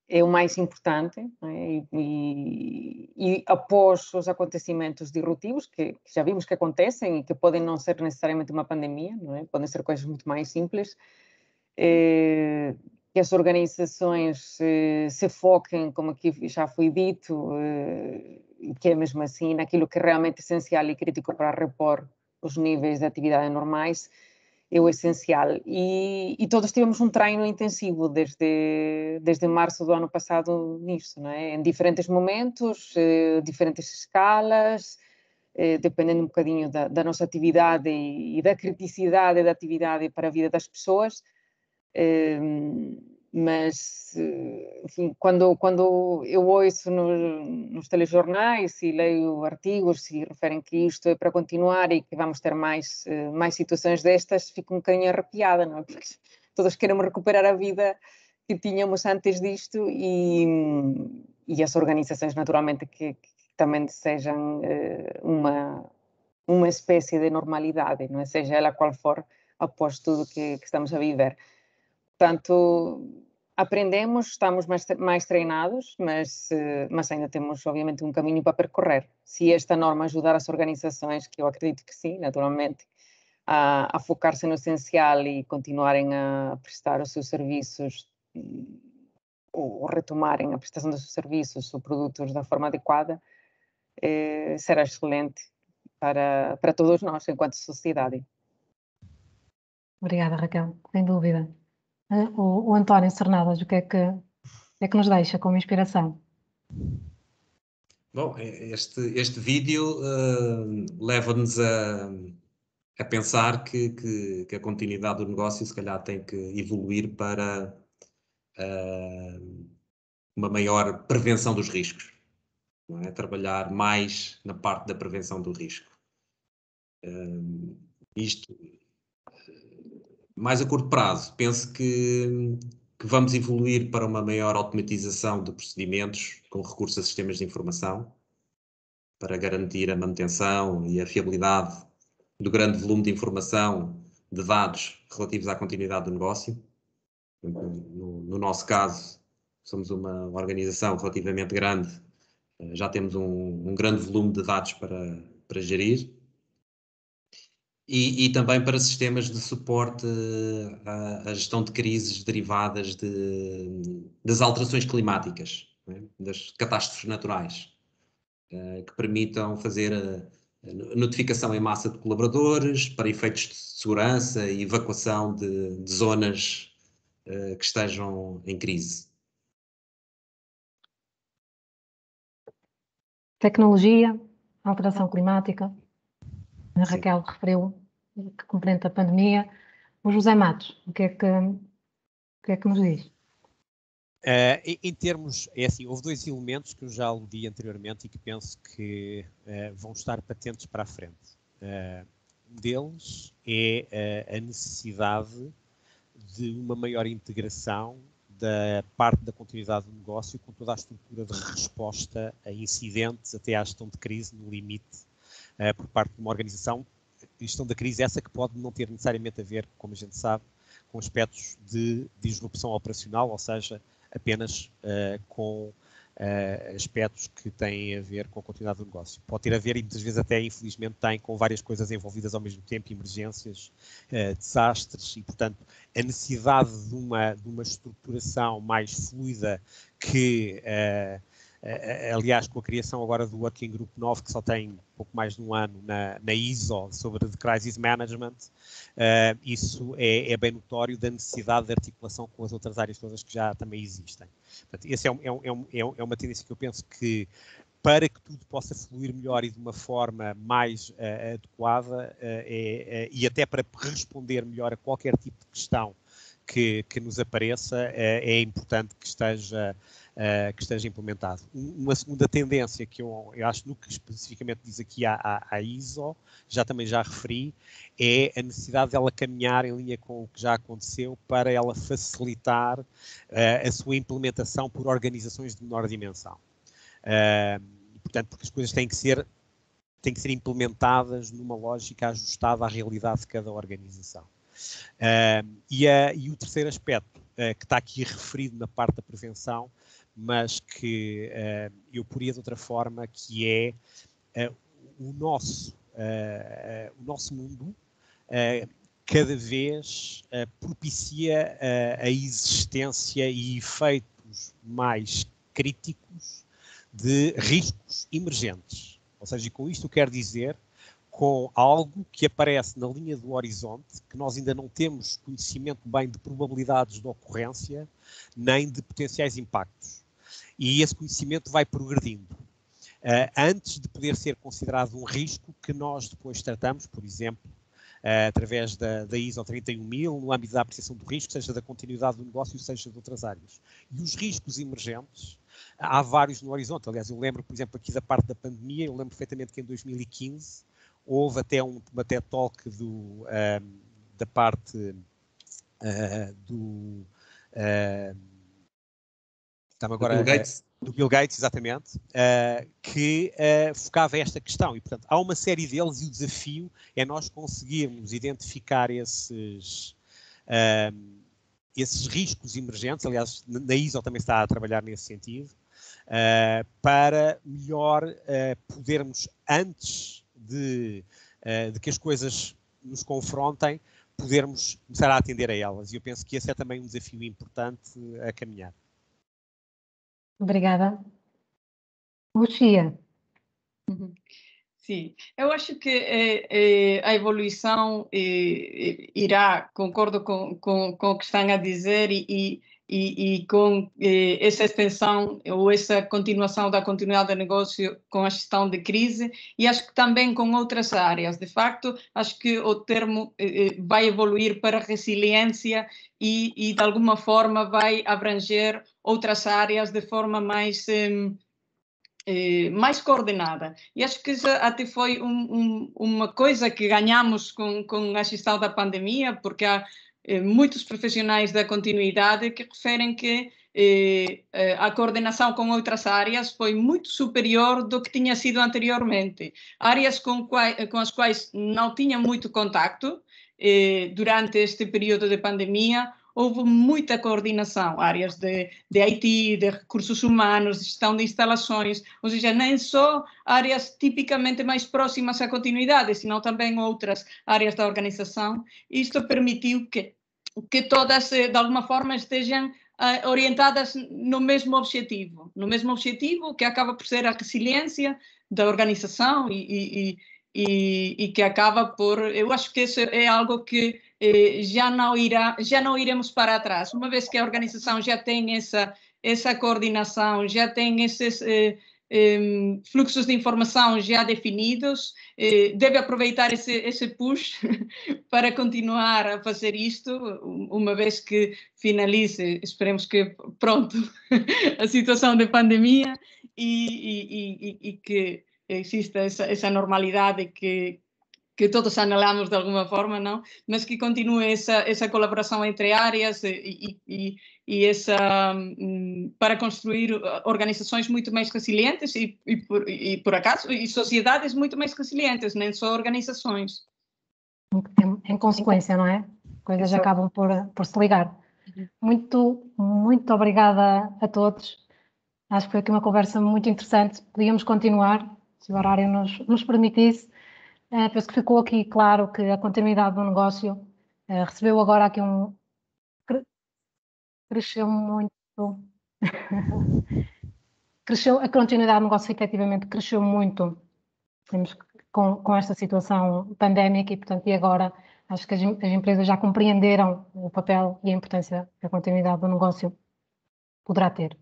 é o mais importante, não é? E após os acontecimentos disruptivos, que já vimos que acontecem e que podem não ser necessariamente uma pandemia, não é? Podem ser coisas muito mais simples, que as organizações se foquem, como aqui já foi dito, e que é mesmo assim, naquilo que é realmente essencial e crítico para repor os níveis de atividade normais, é o essencial. E todos tivemos um treino intensivo desde março do ano passado nisso, não é? Em diferentes momentos, diferentes escalas, dependendo um bocadinho da nossa atividade e da criticidade da atividade para a vida das pessoas. Mas, enfim, quando eu ouço nos telejornais e leio artigos que referem que isto é para continuar e que vamos ter mais situações destas, fico um bocadinho arrepiada, não é? Porque todos queremos recuperar a vida que tínhamos antes disto e as organizações, naturalmente, que também desejam uma espécie de normalidade, não é? Seja ela qual for, após tudo que estamos a viver. Portanto, aprendemos, estamos mais treinados, mas ainda temos, obviamente, um caminho para percorrer. Se esta norma ajudar as organizações, que eu acredito que sim, naturalmente, a focar-se no essencial e continuarem a prestar os seus serviços ou retomarem a prestação dos seus serviços ou produtos da forma adequada, será excelente para todos nós, enquanto sociedade. Obrigada, Raquel, sem dúvida. O António Cernadas, o que é que nos deixa como inspiração? Bom, este vídeo leva-nos a pensar que a continuidade do negócio se calhar tem que evoluir para uma maior prevenção dos riscos, não é? Trabalhar mais na parte da prevenção do risco. Isto, mais a curto prazo, penso que vamos evoluir para uma maior automatização de procedimentos com recurso a sistemas de informação, para garantir a manutenção e a fiabilidade do grande volume de informação, de dados relativos à continuidade do negócio. No nosso caso, somos uma organização relativamente grande, já temos um grande volume de dados para gerir. E também para sistemas de suporte à gestão de crises derivadas das alterações climáticas, não é? Das catástrofes naturais, que permitam fazer a notificação em massa de colaboradores para efeitos de segurança e evacuação de zonas que estejam em crise. Tecnologia, alteração climática, a Raquel referiu que compreende a pandemia. O José Matos, o que é que nos diz? Em termos, é assim, houve dois elementos que eu já aludi anteriormente e que penso que vão estar patentes para a frente. Um deles é a necessidade de uma maior integração da parte da continuidade do negócio com toda a estrutura de resposta a incidentes até à gestão de crise no limite por parte de uma organização. A gestão da crise essa que pode não ter necessariamente a ver, como a gente sabe, com aspectos de disrupção operacional, ou seja, apenas com aspectos que têm a ver com a continuidade do negócio. Pode ter a ver, e muitas vezes até infelizmente tem, com várias coisas envolvidas ao mesmo tempo, emergências, desastres, e portanto a necessidade de uma estruturação mais fluida que, aliás, com a criação agora do Working Group 9, que só tem pouco mais de um ano na ISO sobre the Crisis Management, isso é bem notório da necessidade de articulação com as outras áreas todas que já também existem. Portanto, essa é uma tendência que eu penso que, para que tudo possa fluir melhor e de uma forma mais adequada, e até para responder melhor a qualquer tipo de questão que nos apareça, é importante que esteja implementado. Uma segunda tendência que eu acho, no que especificamente diz aqui a ISO, também já referi, é a necessidade dela caminhar em linha com o que já aconteceu para ela facilitar a sua implementação por organizações de menor dimensão. Portanto, porque as coisas têm que ser implementadas numa lógica ajustada à realidade de cada organização. E o terceiro aspecto, que está aqui referido na parte da prevenção, mas que eu poria de outra forma, que é o nosso mundo cada vez propicia a existência e efeitos mais críticos de riscos emergentes. Ou seja, com isto eu quero dizer com algo que aparece na linha do horizonte, que nós ainda não temos conhecimento bem de probabilidades de ocorrência, nem de potenciais impactos. E esse conhecimento vai progredindo. Antes de poder ser considerado um risco que nós depois tratamos, por exemplo, através da ISO 31000, no âmbito da apreciação do risco, seja da continuidade do negócio, seja de outras áreas. E os riscos emergentes, há vários no horizonte. Aliás, eu lembro, por exemplo, aqui da parte da pandemia, eu lembro perfeitamente que em 2015 houve até uma TED Talk da parte do Bill Gates, exatamente, que focava esta questão. E, portanto, há uma série deles e o desafio é nós conseguirmos identificar esses riscos emergentes. Aliás, na ISO também está a trabalhar nesse sentido, para melhor podermos, antes de que as coisas nos confrontem, podermos começar a atender a elas. E eu penso que esse é também um desafio importante a caminhar. Obrigada. Lucia. Sim, eu acho que a evolução irá, concordo com o que estão a dizer, e com essa extensão ou essa continuação da continuidade do negócio com a gestão de crise, e acho que também com outras áreas. De facto, acho que o termo vai evoluir para resiliência e de alguma forma vai abranger outras áreas de forma mais coordenada. E acho que isso até foi uma coisa que ganhamos com a gestão da pandemia, porque há muitos profissionais da continuidade que referem que a coordenação com outras áreas foi muito superior do que tinha sido anteriormente. Áreas com as quais não tinha muito contacto durante este período de pandemia, houve muita coordenação, áreas de IT, de recursos humanos, de gestão de instalações, ou seja, nem só áreas tipicamente mais próximas à continuidade, senão também outras áreas da organização. Isto permitiu que todas, de alguma forma, estejam orientadas no mesmo objetivo que acaba por ser a resiliência da organização e que acaba por... Eu acho que isso é algo que já não iremos para trás. Uma vez que a organização já tem essa coordenação, já tem esses fluxos de informação já definidos, deve aproveitar esse push para continuar a fazer isto, uma vez que finalize, esperemos que pronto, a situação de pandemia e que exista essa normalidade que todos anelamos de alguma forma, não? Mas que continue essa colaboração entre áreas e essa, para construir organizações muito mais resilientes e por acaso, e sociedades muito mais resilientes, nem só organizações. Em consequência, não é? Coisas acabam por se ligar. Muito, muito obrigada a todos. Acho que foi aqui uma conversa muito interessante. Podíamos continuar, se o horário nos permitisse. Penso que ficou aqui claro que a continuidade do negócio recebeu agora aqui cresceu muito. A continuidade do negócio efetivamente cresceu muito com esta situação pandémica e, portanto, agora acho que as empresas já compreenderam o papel e a importância que a continuidade do negócio poderá ter.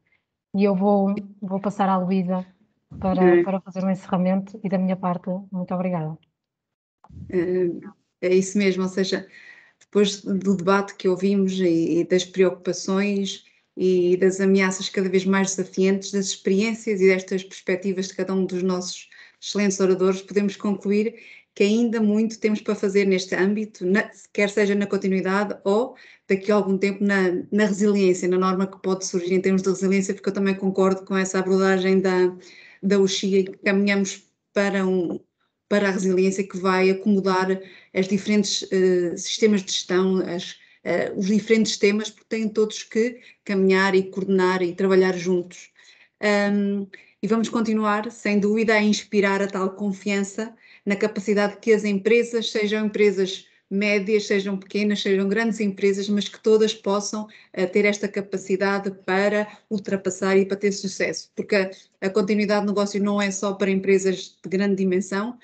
E eu vou passar à Luísa para fazer um encerramento e da minha parte, muito obrigada. É isso mesmo, ou seja, depois do debate que ouvimos e das preocupações e das ameaças cada vez mais desafiantes, das experiências e destas perspectivas de cada um dos nossos excelentes oradores, podemos concluir que ainda muito temos para fazer neste âmbito, quer seja na continuidade ou daqui a algum tempo na resiliência, na norma que pode surgir em termos de resiliência, porque eu também concordo com essa abordagem da UXIA e que caminhamos para a resiliência que vai acomodar os diferentes sistemas de gestão, os diferentes temas, porque têm todos que caminhar e coordenar e trabalhar juntos. E vamos continuar, sem dúvida, a inspirar a tal confiança na capacidade que as empresas, sejam empresas médias, sejam pequenas, sejam grandes empresas, mas que todas possam ter esta capacidade para ultrapassar e para ter sucesso, porque a continuidade de negócio não é só para empresas de grande dimensão,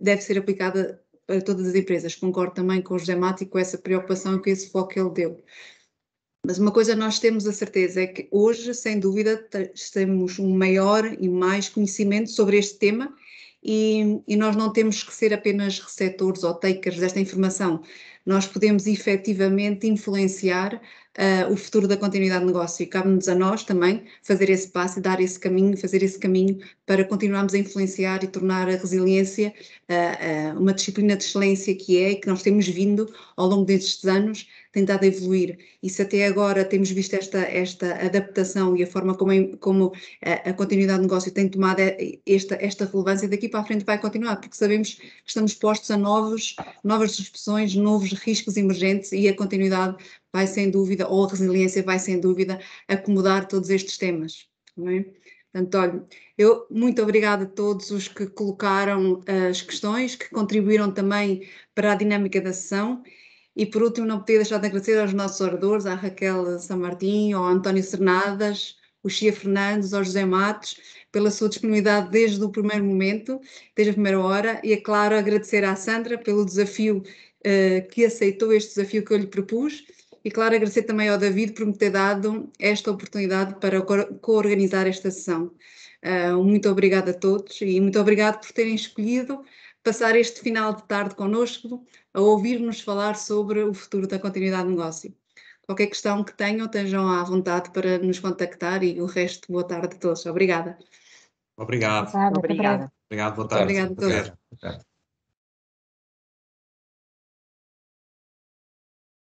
deve ser aplicada para todas as empresas. Concordo também com o José Mati, com essa preocupação e com esse foco que ele deu. Mas uma coisa nós temos a certeza é que hoje, sem dúvida, temos um maior e mais conhecimento sobre este tema e nós não temos que ser apenas receptores ou takers desta informação. Nós podemos efetivamente influenciar o futuro da continuidade de negócio e cabe-nos a nós também fazer esse passo e dar esse caminho, fazer esse caminho para continuarmos a influenciar e tornar a resiliência uma disciplina de excelência que é e que nós temos vindo ao longo destes anos tentado evoluir. E se até agora temos visto esta adaptação e a forma como a continuidade de negócio tem tomado esta relevância, daqui para a frente vai continuar, porque sabemos que estamos postos a novas discussões, novos riscos emergentes e a continuidade vai sem dúvida, ou a resiliência vai sem dúvida acomodar todos estes temas. Não é? Portanto, olha, eu muito obrigada a todos os que colocaram as questões, que contribuíram também para a dinâmica da sessão. E por último, não podia deixar de agradecer aos nossos oradores, à Raquel São Martim, ao António Cernadas, ao Xia Fernandes, ao José Matos, pela sua disponibilidade desde o primeiro momento, desde a primeira hora, e é claro, agradecer à Sandra pelo desafio que aceitou, este desafio que eu lhe propus, e claro, agradecer também ao David por me ter dado esta oportunidade para co-organizar esta sessão. Muito obrigada a todos e muito obrigado por terem escolhido passar este final de tarde connosco a ouvir-nos falar sobre o futuro da continuidade de negócio. Qualquer questão que tenham, estejam à vontade para nos contactar e o resto, boa tarde a todos. Obrigada. Obrigado. Obrigada. Obrigada. Obrigado, boa tarde. Obrigada a todos.